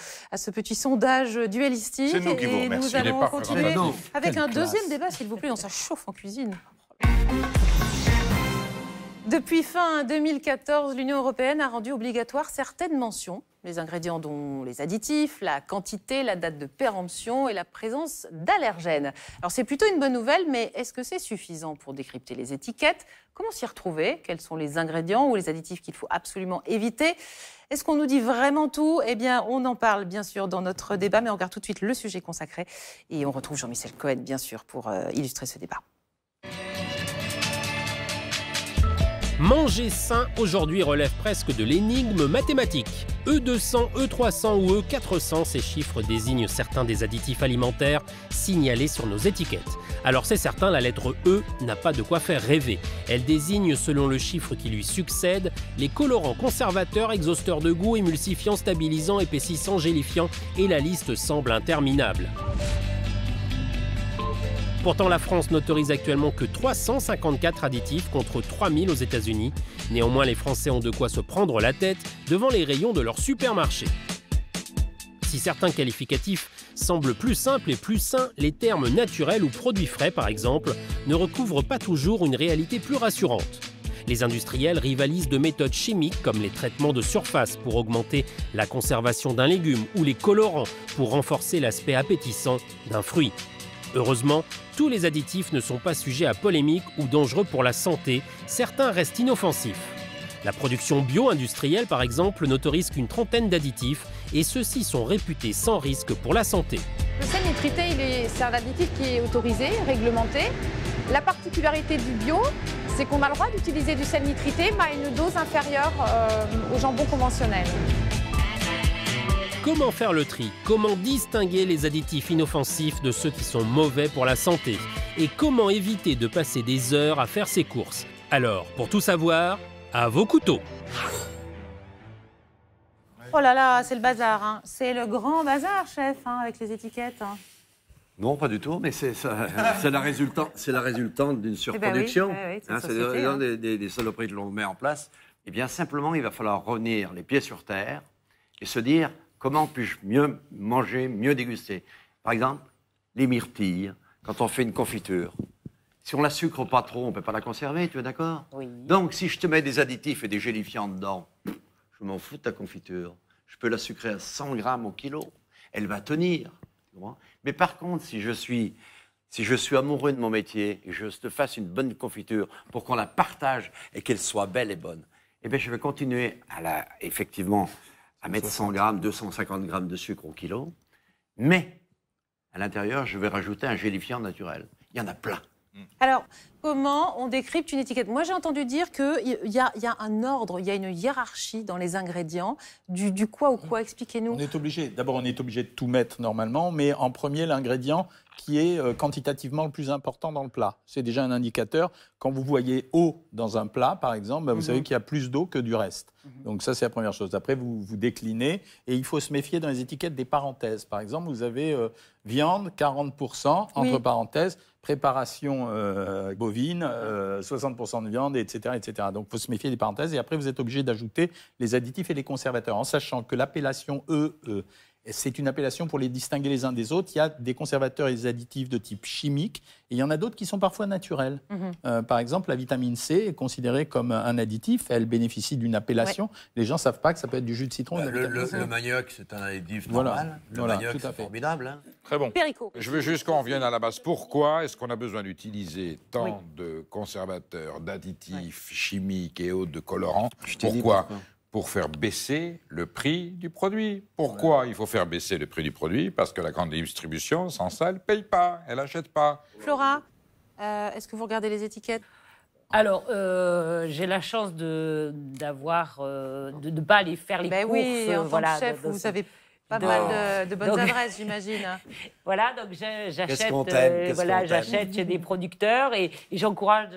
petit sondage dualistique. C'est nous qui vous Et remercions. nous Il est allons pas continuer vraiment. avec Quelle un deuxième classe. débat, s'il vous plaît. Non, ça chauffe en cuisine. Depuis fin 2014, l'Union européenne a rendu obligatoire certaines mentions, les ingrédients dont les additifs, la quantité, la date de péremption et la présence d'allergènes. Alors c'est plutôt une bonne nouvelle, mais est-ce que c'est suffisant pour décrypter les étiquettes? Comment s'y retrouver? Quels sont les ingrédients ou les additifs qu'il faut absolument éviter? Est-ce qu'on nous dit vraiment tout? Eh bien, on en parle bien sûr dans notre débat, mais on regarde tout de suite le sujet consacré. Et on retrouve Jean-Michel Cohen, bien sûr, pour illustrer ce débat. Manger sain aujourd'hui relève presque de l'énigme mathématique. E200, E300 ou E400, ces chiffres désignent certains des additifs alimentaires signalés sur nos étiquettes. Alors c'est certain, la lettre E n'a pas de quoi faire rêver. Elle désigne, selon le chiffre qui lui succède, les colorants conservateurs, exhausteurs de goût, émulsifiants, stabilisants, épaississants, gélifiants, et la liste semble interminable. Pourtant, la France n'autorise actuellement que 354 additifs contre 3000 aux États-Unis. Néanmoins, les Français ont de quoi se prendre la tête devant les rayons de leur supermarché. Si certains qualificatifs semblent plus simples et plus sains, les termes naturels ou produits frais, par exemple, ne recouvrent pas toujours une réalité plus rassurante. Les industriels rivalisent de méthodes chimiques comme les traitements de surface pour augmenter la conservation d'un légume ou les colorants pour renforcer l'aspect appétissant d'un fruit. Heureusement, tous les additifs ne sont pas sujets à polémique ou dangereux pour la santé, certains restent inoffensifs. La production bio-industrielle, par exemple, n'autorise qu'une trentaine d'additifs et ceux-ci sont réputés sans risque pour la santé. Le sel nitrité, c'est un additif qui est autorisé, réglementé. La particularité du bio, c'est qu'on a le droit d'utiliser du sel nitrité, mais à une dose inférieure au jambon conventionnel. Comment faire le tri? Comment distinguer les additifs inoffensifs de ceux qui sont mauvais pour la santé? Et comment éviter de passer des heures à faire ses courses? Alors, pour tout savoir, à vos couteaux! Oh là là, c'est le bazar, hein. C'est le grand bazar, chef, hein, avec les étiquettes. Hein. Non, pas du tout, mais c'est la résultante d'une surproduction. oui, c'est une C'est société, des saloperies que l'on met en place. Eh bien, simplement, il va falloir revenir les pieds sur terre et se dire comment puis-je mieux manger, mieux déguster. Par exemple, les myrtilles, quand on fait une confiture. Si on la sucre pas trop, on ne peut pas la conserver, tu es d'accord? Oui. Donc, si je te mets des additifs et des gélifiants dedans, je m'en fous de ta confiture. Je peux la sucrer à 100 grammes au kilo. Elle va tenir. Tu comprends? Mais par contre, si je suis amoureux de mon métier et je te fasse une bonne confiture pour qu'on la partage et qu'elle soit belle et bonne, eh bien, je vais continuer effectivement, à mettre 100 grammes, 250 grammes de sucre au kilo, mais à l'intérieur, je vais rajouter un gélifiant naturel. Il y en a plein. Alors, comment on décrypte une étiquette? Moi, j'ai entendu dire qu'il y a un ordre, il y a une hiérarchie dans les ingrédients, du quoi au quoi. Expliquez-nous. D'abord, on est obligé de tout mettre normalement, mais en premier, l'ingrédient qui est quantitativement le plus important dans le plat. C'est déjà un indicateur. Quand vous voyez eau dans un plat, par exemple, vous savez qu'il y a plus d'eau que du reste. Donc ça, c'est la première chose. Après, vous déclinez et il faut se méfier dans les étiquettes des parenthèses. Par exemple, vous avez viande, 40%, entre parenthèses, préparation bovine, 60% de viande, etc., etc. Donc, il faut se méfier des parenthèses. Et après, vous êtes obligé d'ajouter les additifs et les conservateurs, en sachant que l'appellation EE, c'est une appellation pour les distinguer les uns des autres. Il y a des conservateurs et des additifs de type chimique, et il y en a d'autres qui sont parfois naturels. Par exemple, la vitamine C est considérée comme un additif. Elle bénéficie d'une appellation. Les gens ne savent pas que ça peut être du jus de citron. Le manioc, c'est un additif normal. Le manioc, c'est formidable. Hein. Très bon. Perico. Je veux juste qu'on revienne à la base. Pourquoi est-ce qu'on a besoin d'utiliser tant de conservateurs, d'additifs chimiques et autres, de colorants? Pourquoi? Pour faire baisser le prix du produit. Pourquoi il faut faire baisser le prix du produit? Parce que la grande distribution, sans ça, elle ne paye pas, elle n'achète pas. Flora, est-ce que vous regardez les étiquettes? Alors, j'ai la chance de ne pas aller faire les courses. Oui, en tant que chef, vous avez pas mal de bonnes adresses, j'imagine. Voilà, donc j'achète chez des producteurs et j'encourage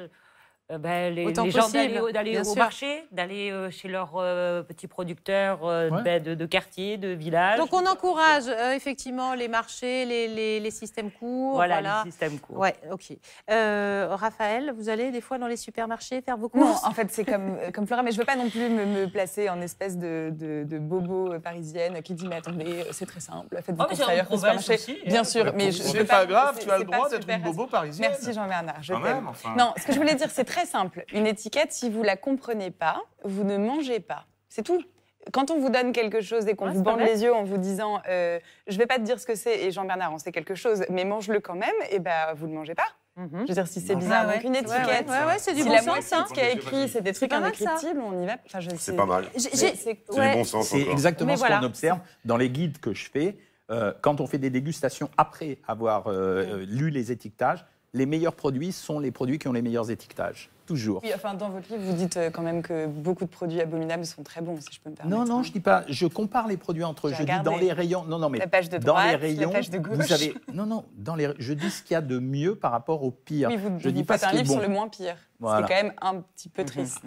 les gens d'aller au marché, d'aller chez leurs petits producteurs de quartier, de village. Donc on encourage effectivement les marchés, les systèmes courts. Voilà, les systèmes courts. Ouais, ok. Raphaël, vous allez des fois dans les supermarchés faire vos Non, courses? en fait, c'est comme Flora, mais je ne veux pas non plus me placer en espèce de bobo parisienne qui dit mais attendez, c'est très simple, faites vos courses ailleurs qu'au supermarché. Bien sûr, mais c'est pas grave, tu as le droit d'être une bobo parisienne. Merci Jean-Bernard, je t'aime. Non, ce que je voulais dire, c'est très simple. Une étiquette, si vous la comprenez pas, vous ne mangez pas. C'est tout. Quand on vous donne quelque chose et qu'on vous bande les yeux en vous disant je vais pas te dire ce que c'est, et Jean-Bernard en sait quelque chose, mais mange-le quand même, et ben vous ne mangez pas. Je veux dire, si c'est bizarre, donc une étiquette, c'est du si bon la sens. moitié de ce qu'il y a écrit, c'est des trucs pas mal, indécryptibles, on y va. Enfin, c'est pas mal. C'est du bon sens. C'est exactement ce qu'on observe dans les guides que je fais. Quand on fait des dégustations après avoir lu les étiquetages, les meilleurs produits sont les produits qui ont les meilleurs étiquetages. Toujours. Oui, enfin, dans votre livre, vous dites quand même que beaucoup de produits abominables sont très bons, si je peux me permettre. Non, je dis pas. Je compare les produits entre eux. Je dis dans les rayons. Non, mais la page de dans droite, les rayons, la page de gauche. vous avez. Non. Je dis ce qu'il y a de mieux par rapport au pire. Oui, je dis pas faites ce qui un est livre bon. sur le moins pire. Voilà. C'est quand même un petit peu triste.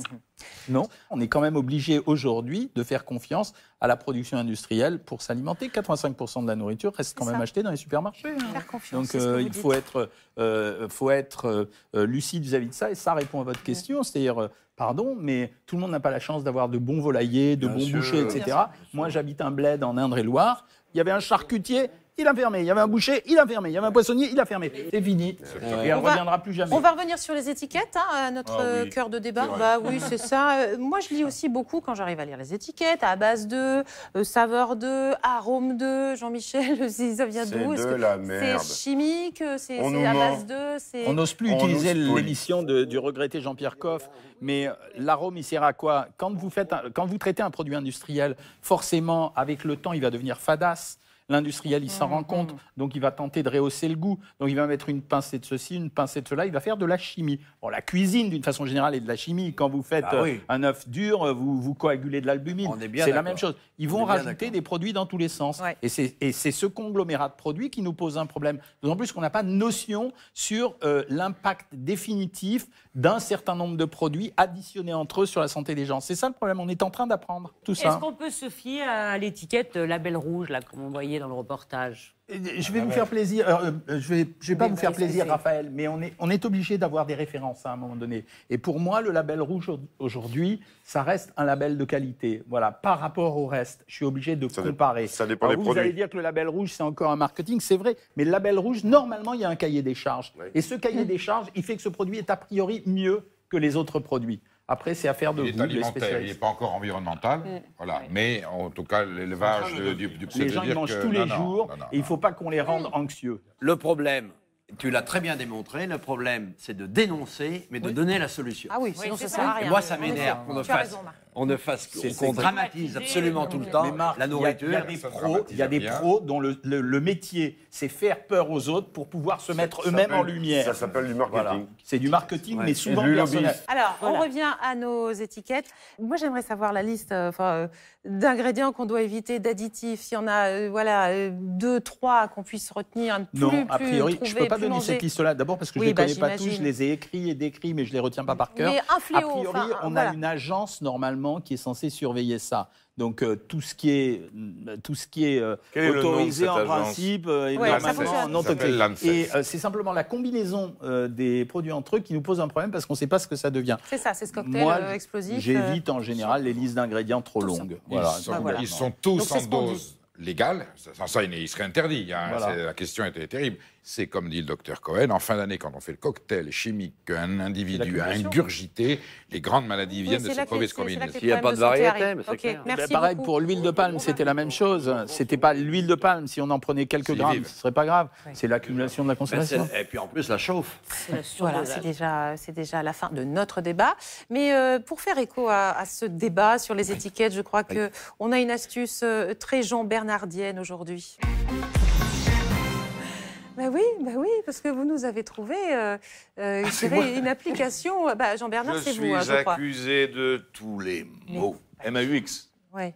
Non, on est quand même obligé aujourd'hui de faire confiance à la production industrielle pour s'alimenter. 85% de la nourriture reste quand même achetée dans les supermarchés. Faire confiance. Donc il faut être lucide vis-à-vis de ça, et ça répond à votre question. C'est-à-dire, pardon, mais tout le monde n'a pas la chance d'avoir de bons volaillers, de bons bouchers, etc. Moi, j'habite un bled en Indre-et-Loire. Il y avait un charcutier, il a fermé. Il y avait un boucher, il a fermé. Il y avait un poissonnier, il a fermé. C'est fini. Et on ne reviendra plus jamais. On va revenir sur les étiquettes, à notre cœur de débat. Bah oui, c'est ça. Moi, je lis aussi beaucoup quand j'arrive à lire les étiquettes, à base de, saveur de, arôme de. Jean-Michel, ça vient d'où? C'est de la merde. C'est chimique, c'est à base de. On n'ose plus utiliser l'émission du regretté Jean-Pierre Coff, mais l'arôme, il sert à quoi? Quand vous traitez un produit industriel, forcément, avec le temps, il va devenir fadasse. L'industriel, il s'en rend compte, donc il va tenter de rehausser le goût. Donc il va mettre une pincée de ceci, une pincée de cela, il va faire de la chimie. Bon, la cuisine, d'une façon générale, est de la chimie. Quand vous faites un œuf dur, vous coagulez de l'albumine. C'est la même chose. Ils vont rajouter des produits dans tous les sens. Ouais. Et c'est ce conglomérat de produits qui nous pose un problème. D'autant plus qu'on n'a pas de notion sur l'impact définitif d'un certain nombre de produits additionnés entre eux sur la santé des gens. C'est ça le problème, on est en train d'apprendre tout ça. Est-ce qu'on peut se fier à l'étiquette label rouge, là, comme on voyait dans le reportage? Je vais vous faire plaisir. Je vais pas vous faire plaisir, Raphaël, mais on est obligé d'avoir des références à un moment donné. Et pour moi, le label rouge aujourd'hui, ça reste un label de qualité. Voilà, par rapport au reste, je suis obligé de comparer. Ça dépend des produits. Vous allez dire que le label rouge, c'est encore un marketing, c'est vrai. Mais le label rouge, normalement, il y a un cahier des charges. Et ce cahier des charges, il fait que ce produit est a priori mieux que les autres produits. Après, c'est affaire de Il est goût, les alimentaire, il spécialistes. n'est pas encore environnemental. Voilà. Mais en tout cas, l'élevage du Les gens, ils mangent tous les jours et il ne faut pas qu'on les rende anxieux. Le problème, tu l'as très bien démontré, le problème, c'est de dénoncer, mais de donner la solution. Ah oui, sinon ça sert à rien. Et moi, ça m'énerve qu'on dramatise absolument tout le temps la nourriture. Il y a des pros dont le métier, c'est faire peur aux autres pour pouvoir se mettre eux-mêmes en lumière. Ça s'appelle du marketing. Voilà. C'est du marketing, mais souvent du personnel. lobbying. Alors, on revient à nos étiquettes. Moi, j'aimerais savoir la liste d'ingrédients qu'on doit éviter, d'additifs. Il y en a 2, 3 qu'on puisse retenir. Non, a priori, trouver, je ne peux pas plus donner manger. cette liste-là. D'abord parce que je ne les connais pas tous, je les ai écrits et décrits, mais je ne les retiens pas par cœur. Mais un fléau, a priori, on a une agence, normalement, qui est censée surveiller ça. Donc, tout ce qui est Quel est le nom de autorisé cette en agence principe est Ouais, ça normalement fonctionne. non Ça s'appelle toxique. l'ANSES. Et c'est simplement la combinaison des produits entre eux qui nous pose un problème parce qu'on ne sait pas ce que ça devient. C'est ça, c'est ce cocktail Moi, explosif. j'évite en général les listes d'ingrédients trop longues. Voilà. Ils sont tous Donc, c'est en ce qu'on dose légale. Sans ça, il serait interdit. Voilà. La question était terrible. C'est comme dit le docteur Cohen, en fin d'année, quand on fait le cocktail chimique qu'un individu a ingurgité, les grandes maladies viennent de cette mauvaise combinaison. Il n'y a pas de variété, mais c'est clair. Merci Pareil beaucoup. pour l'huile de palme, c'était la même chose. C'était pas l'huile de palme. Si on en prenait quelques C'est grammes, vive. ce serait pas grave. C'est l'accumulation de la consommation. Et puis en plus, la chauffe. Voilà, c'est déjà la fin de notre débat. Mais pour faire écho à ce débat sur les étiquettes, je crois qu'on a une astuce très Jean Bernardienne aujourd'hui. Bah oui, parce que vous nous avez trouvé une application. Jean Bernard, c'est vous, Je je suis crois. accusé de tous les mots. MAUX. Ouais.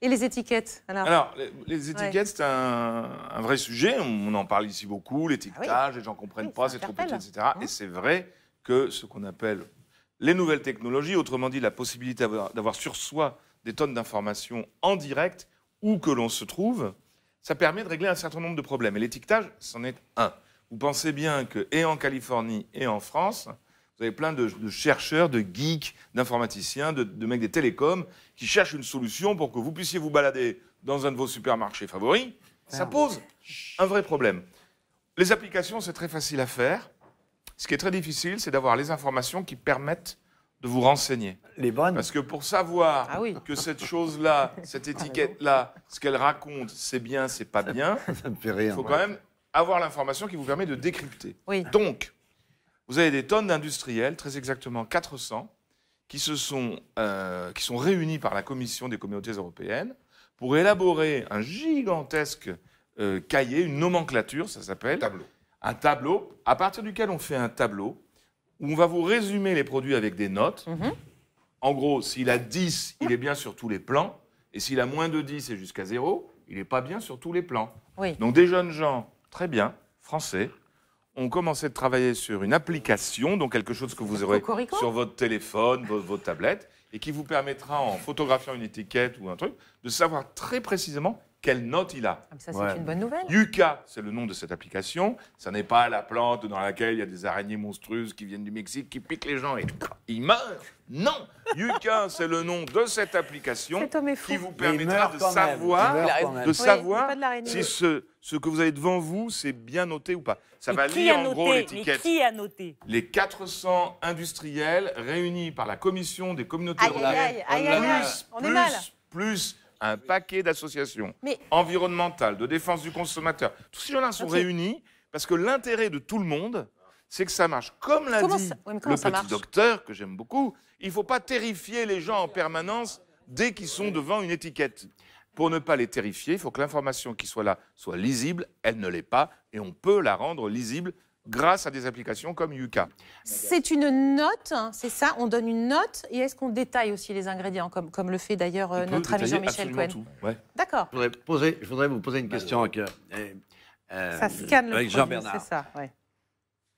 Et les étiquettes Alors, les étiquettes, c'est un vrai sujet. On en parle ici beaucoup. L'étiquetage, les gens ne comprennent pas, c'est trop petit, etc. Et c'est vrai que ce qu'on appelle les nouvelles technologies, autrement dit la possibilité d'avoir sur soi des tonnes d'informations en direct, où que l'on se trouve, ça permet de régler un certain nombre de problèmes. Et l'étiquetage, c'en est un. Vous pensez bien que, et en Californie et en France, vous avez plein de chercheurs, de geeks, d'informaticiens, de mecs des télécoms qui cherchent une solution pour que vous puissiez vous balader dans un de vos supermarchés favoris. Ça pose un vrai problème. Les applications, c'est très facile à faire. Ce qui est très difficile, c'est d'avoir les informations qui permettent de vous renseigner. Les bonnes. Parce que pour savoir que cette chose-là, cette étiquette-là, ce qu'elle raconte, c'est bien, c'est pas bien, Ça me fait rire. il faut quand même avoir l'information qui vous permet de décrypter. Oui. Donc, vous avez des tonnes d'industriels, très exactement 400, qui sont réunis par la Commission des communautés européennes pour élaborer un gigantesque cahier, une nomenclature, ça s'appelle. Un tableau, à partir duquel on fait un tableau où on va vous résumer les produits avec des notes. En gros, s'il a 10, il est bien sur tous les plans. Et s'il a moins de 10 et jusqu'à 0, il n'est pas bien sur tous les plans. Oui. Donc des jeunes gens, très bien, français, ont commencé de travailler sur une application, donc quelque chose que vous aurez Cocorico. sur votre téléphone, votre tablette, et qui vous permettra, en photographiant une étiquette ou un truc, de savoir très précisément quelle note il a. Ça, c'est une bonne nouvelle. Yucca, c'est le nom de cette application. Ça n'est pas la plante dans laquelle il y a des araignées monstrueuses qui viennent du Mexique, qui piquent les gens et ils meurent. Non, Yucca, c'est le nom de cette application Cet homme est fou. qui vous permettra de savoir si ce que vous avez devant vous, c'est bien noté ou pas. Ça va lire en gros l'étiquette. Qui a noté? Les 400 industriels réunis par la Commission des communautés européennes, On est mal. plus un paquet d'associations environnementales, de défense du consommateur. Tous ces gens-là sont réunis parce que l'intérêt de tout le monde, c'est que ça marche. Comme l'a dit le petit docteur, que j'aime beaucoup, il ne faut pas terrifier les gens en permanence dès qu'ils sont devant une étiquette. Pour ne pas les terrifier, il faut que l'information qui soit là soit lisible. Elle ne l'est pas et on peut la rendre lisible grâce à des applications comme Yucca. C'est une note, hein, c'est ça? On donne une note et est-ce qu'on détaille aussi les ingrédients, comme le fait d'ailleurs notre ami Jean-Michel Cohen? Ouais. D'accord. Je voudrais vous poser une question Ça scanne le avec produit, Jean Bernard. c'est ça, ouais.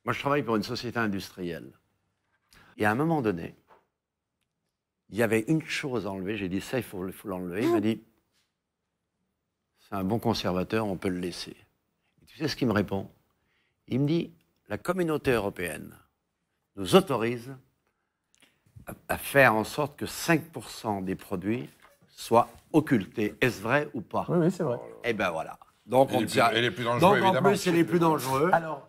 Moi, je travaille pour une société industrielle. Et à un moment donné, il y avait une chose à enlever. J'ai dit, ça, il faut l'enlever. Il m'a dit, c'est un bon conservateur, on peut le laisser. Et tu sais ce qu'il me répond? Il me dit, la communauté européenne nous autorise à faire en sorte que 5% des produits soient occultés. Est-ce vrai ou pas? Oui, c'est vrai. Eh bien voilà. Donc, on Et les plus dangereux, Donc, en évidemment. plus, c'est les plus dangereux. Alors,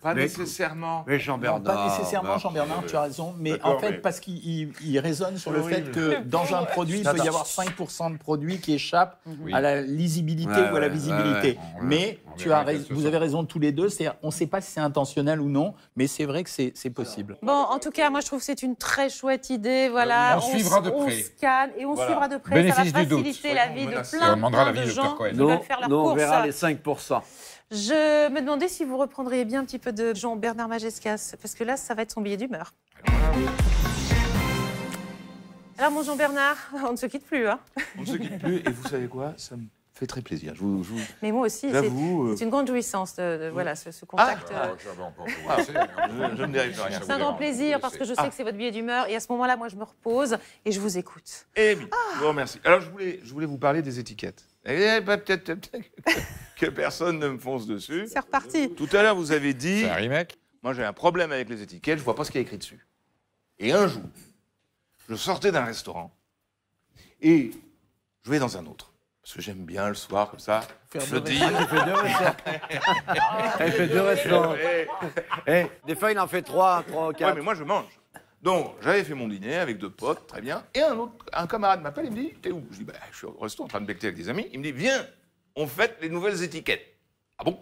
Pas nécessairement. Mais Jean-Bernard. pas nécessairement, Jean-Bernard, tu as raison, mais en fait, parce qu'il raisonne sur le fait que dans un produit, il peut y avoir 5% de produits qui échappent à la lisibilité ou à la visibilité. Mais vous avez raison tous les deux, c'est-à-dire, on ne sait pas si c'est intentionnel ou non, mais c'est vrai que c'est possible. Bon, en tout cas, moi, je trouve que c'est une très chouette idée. Voilà, On suivra de on près. scanne et on suivra de près. Bénéfice ça va du doute. faciliter la vie de On plein demandera de l'avis du gens Dr. Cohen. qui veulent faire leur Nous, on course. verra les 5%. Je me demandais si vous reprendriez bien un petit peu de Jean-Bernard Majescas, parce que là, ça va être son billet d'humeur. Alors, mon Jean-Bernard, on ne se quitte plus, hein. On ne se quitte plus, et vous savez quoi? Ça me fait très plaisir. Mais moi aussi, J'avoue, c'est une grande jouissance de voilà, ce contact. Je ne dérive de rien. C'est un grand plaisir, parce que je sais que c'est votre billet d'humeur, et à ce moment-là, moi, je me repose et je vous écoute. Eh bien, je vous remercie. Alors, je voulais vous parler des étiquettes. Et peut-être que personne ne me fonce dessus. C'est reparti. Tout à l'heure, vous avez dit... C'est un remake. Moi, j'ai un problème avec les étiquettes, je vois pas ce qu'il y a écrit dessus. Et un jour, je sortais d'un restaurant et je vais dans un autre. Parce que j'aime bien le soir, comme ça, se dire... Il fait 2 restaurants. Des fois, il en fait 3 ou 4. Ouais, mais moi, je mange. Donc, j'avais fait mon dîner avec 2 potes, très bien. Et un camarade m'appelle, il me dit, t'es où? Je dis, je suis au resto en train de becter avec des amis. Il me dit, viens, on fête les nouvelles étiquettes. Ah bon?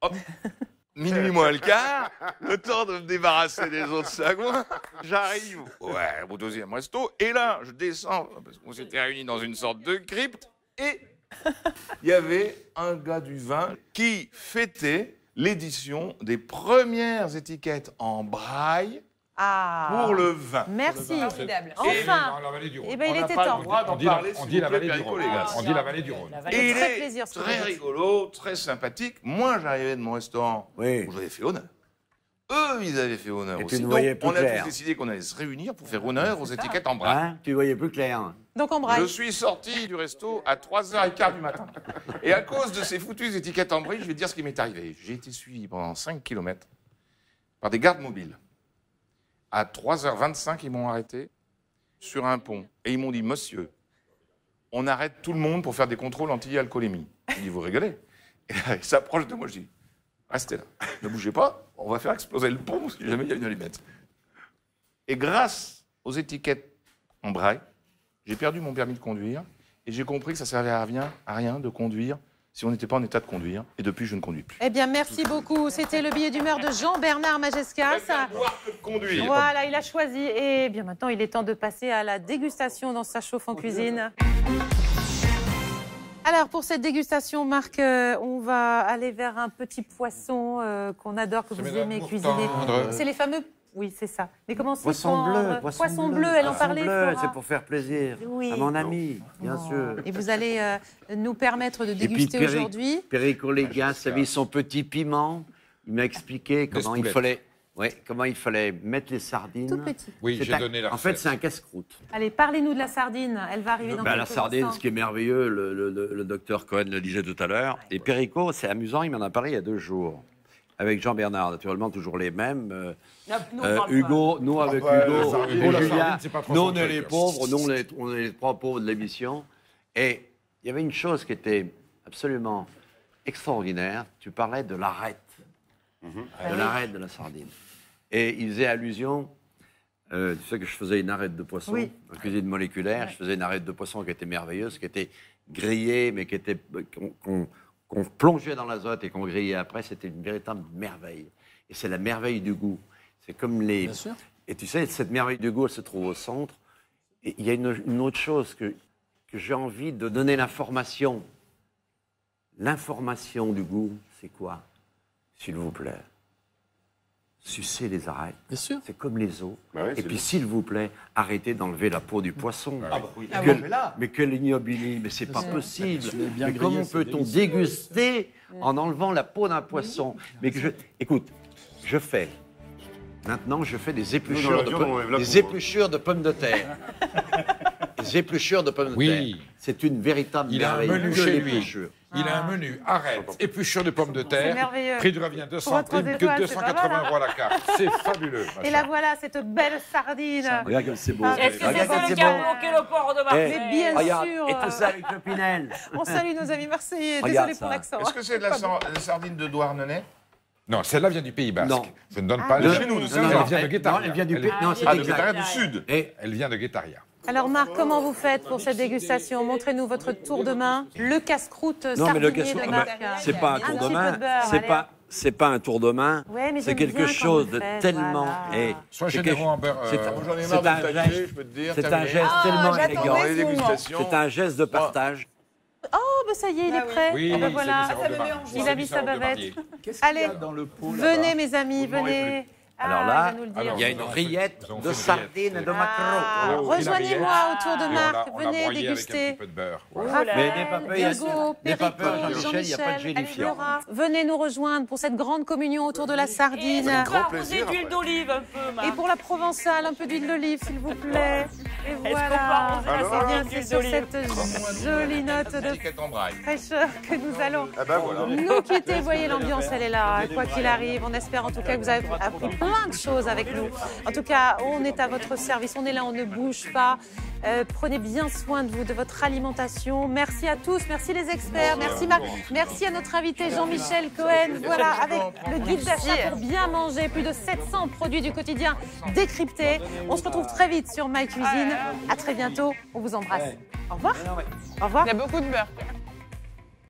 Hop. Minuit moins le quart, le temps de me débarrasser des autres sagouins. J'arrive au 2e resto. Et là, je descends, parce qu'on s'était réunis dans une sorte de crypte. Et il y avait un gars du vin qui fêtait l'édition des premières étiquettes en braille pour le vin. Merci. Formidable. Enfin. Dans la vallée du Rhône. Eh bien, il On était n'a pas temps. le droit d'en parler, On s'il dit vous la plaît, vallée du Perico, Rhône. les gars. On dit la vallée du Rhône. Ça Et fait il très est plaisir. ce que très vous dites. rigolo, très sympathique. Moi, j'arrivais de mon restaurant Oui. où j'avais fait honneur. Eux, ils avaient fait honneur Et tu aussi. ne Donc, voyais plus on a clair. tous décidé qu'on allait se réunir pour faire honneur aux étiquettes en braille. Hein, tu voyais plus clair. Donc, en braille. Je suis sorti du resto à 3h15 du matin. Et à cause de ces foutues étiquettes en braille, je vais te dire ce qui m'est arrivé. J'ai été suivi pendant 5 km par des gardes mobiles. À 3h25, ils m'ont arrêté sur un pont. Et ils m'ont dit, monsieur, on arrête tout le monde pour faire des contrôles anti-alcoolémie. Je dis, vous rigolez? Et là, ils s'approchent de moi, je dis, restez là, ne bougez pas, on va faire exploser le pont si jamais il y a une allumette. Et grâce aux étiquettes en braille, j'ai perdu mon permis de conduire et j'ai compris que ça servait à rien de conduire si on n'était pas en état de conduire. Et depuis, je ne conduis plus. Eh bien, merci beaucoup. C'était le billet d'humeur de Jean-Bernard Majescas. Boire que de conduire. Voilà, il a choisi. Et bien maintenant, il est temps de passer à la dégustation dans sa chauffe en cuisine. Alors, pour cette dégustation, Marc, on va aller vers un petit poisson qu'on adore, que vous aimez cuisiner. C'est les fameux... Oui, c'est ça. Mais comment c'est Poisson bleu, elle en parlait, Flora. C'est pour faire plaisir Oui. à mon ami, bien Oh. sûr. Et vous allez nous permettre de Et puis déguster aujourd'hui. Perico Légas a mis son petit piment. Il m'a expliqué comment il fallait mettre les sardines. Tout petit. Oui, C'est j'ai donné la En fait, recette. c'est un casse-croûte. Allez, parlez-nous de la sardine. Elle va arriver dans La quelques sardine, instants. ce qui est merveilleux, le docteur Cohen le disait tout à l'heure. Et Perico, c'est amusant, il m'en a parlé il y a 2 jours. Avec Jean-Bernard, naturellement, toujours les mêmes. Hugo, nous avec Hugo, la et sardine, Julien, c'est pas trop nous son on est truc. les pauvres, nous on est les 3 pauvres de l'émission. Et il y avait une chose qui était absolument extraordinaire. Tu parlais de l'arête, de l'arête de la sardine. Et il faisait allusion, tu sais que je faisais une arête de poisson, Oui. en cuisine moléculaire, je faisais une arête de poisson qui était merveilleuse, qui était grillée, mais qui était qu'on plongeait dans l'azote et qu'on grillait après, c'était une véritable merveille. Et c'est la merveille du goût. C'est comme les... Bien sûr. Et tu sais, cette merveille du goût, elle se trouve au centre. Et il y a une autre chose que j'ai envie de donner l'information. L'information du goût, c'est quoi? S'il vous plaît, sucez les arêtes. Bien sûr. C'est comme les os. Bah oui, et c'est puis, bien. s'il vous plaît, arrêtez d'enlever la peau du poisson. Ah Mais quelle ignominie, mais c'est pas possible. Je l'ai bien Mais grillé, comment c'est peut-on délicieux. déguster en enlevant la peau d'un poisson? Mais écoute, maintenant je fais des épluchures, Nous, dans l'avion, on enlève la des peau, épluchures de pommes de terre. Des épluchures de pommes de terre. Oui. C'est une véritable Il a un merveille. menu Que chez les lui. pêchures. Il a un menu, arrête, épluchure de pommes de C'est terre, merveilleux. prix de revient 2 Pour votre centimes, que étoile, c'est pas 280 mal, hein. euros à la carte. C'est fabuleux. ma Et chère. la voilà, cette belle sardine. Regarde comme c'est beau. Est-ce que Regarde c'est comme celui qui a bloqué le port de Marseille? Mais bien Regarde, sûr. et tout ça avec le Pinel. On salue nos amis marseillais. Regarde Désolé ça. pour l'accent. Est-ce que c'est de la sardine de Douarnenez? Non, celle-là vient du Pays Basque. Non. Je ne donne Ah, pas de le chez nous, de Elle Saint-Jean. vient de Guétaria. Non, elle vient du Elle- Pays. Non, c'est Ah, de exact. Bétaria du Sud. Et Elle vient de Guétaria. Alors Marc, comment vous faites pour cette dégustation? Montrez-nous votre tour de main. Le casse-croûte non, mais le sardinier casse de Marc. c'est pas un Un tour petit de main. peu de beurre, allez. C'est pas un tour de main. Ouais, mais C'est j'aime quelque bien quand chose vous de faites, tellement. voilà. Et Sois c'est généreux quelque- en beurre. c'est Moi, j'en ai c'est marre de un me geste. taxer, je peux te dire. C'est un terminé. geste tellement j'attendais élégant. ce moment. Dégustation. C'est un geste de partage. Oh, ben ça y est, il est Ah oui. prêt. Oui, Ah ben c'est voilà. du sarraud de Mar- Il a c'est mis du sa sarraud de bavette. Marnier. Qu'est-ce qu'il y a Allez, dans le pot venez mes amis, Vous m'aurez venez. Alors Ah, là, il va nous le dire. alors, il y a une Ils ont fait rillette une de rillette. sardines et de Ah, maquereaux. Oh, rejoignez-moi autour de Et Marc, on l'a venez broyé déguster. avec un petit peu de beurre. Voilà. Raphaël, Mais des papeurs, il y a- Hugo, des papeurs, Perico, Jean-Michel, il n'y a pas de Jean-Michel, gélifiant. Laura, venez nous rejoindre pour cette grande communion autour de la Et sardine. on grand va arroser plaisir, d'huile après. d'olive un peu, Marc. Et pour la provençale, un peu d'huile d'olive, s'il vous plaît. Et qu'on peut voilà. arroser la Eh sardine bien, d'huile c'est sur d'olive? cette jolie note de Étiquette en braille. fraîcheur que nous allons Ah ben voilà. nous quitter. Vous voyez, l'ambiance, elle est là. Quoi qu'il arrive, on espère en tout cas que vous avez appris plein de choses avec nous. En tout cas, on est à votre service. On est là, on ne bouge pas. Prenez bien soin de vous, de votre alimentation. Merci à tous. Merci les experts. Merci Marc. Merci à notre invité Jean-Michel Cohen. Voilà, avec le guide d'achat pour bien manger. Plus de 700 produits du quotidien décryptés. On se retrouve très vite sur My Cuisine. À très bientôt. On vous embrasse. Au revoir. Au revoir. Il y a beaucoup de beurre.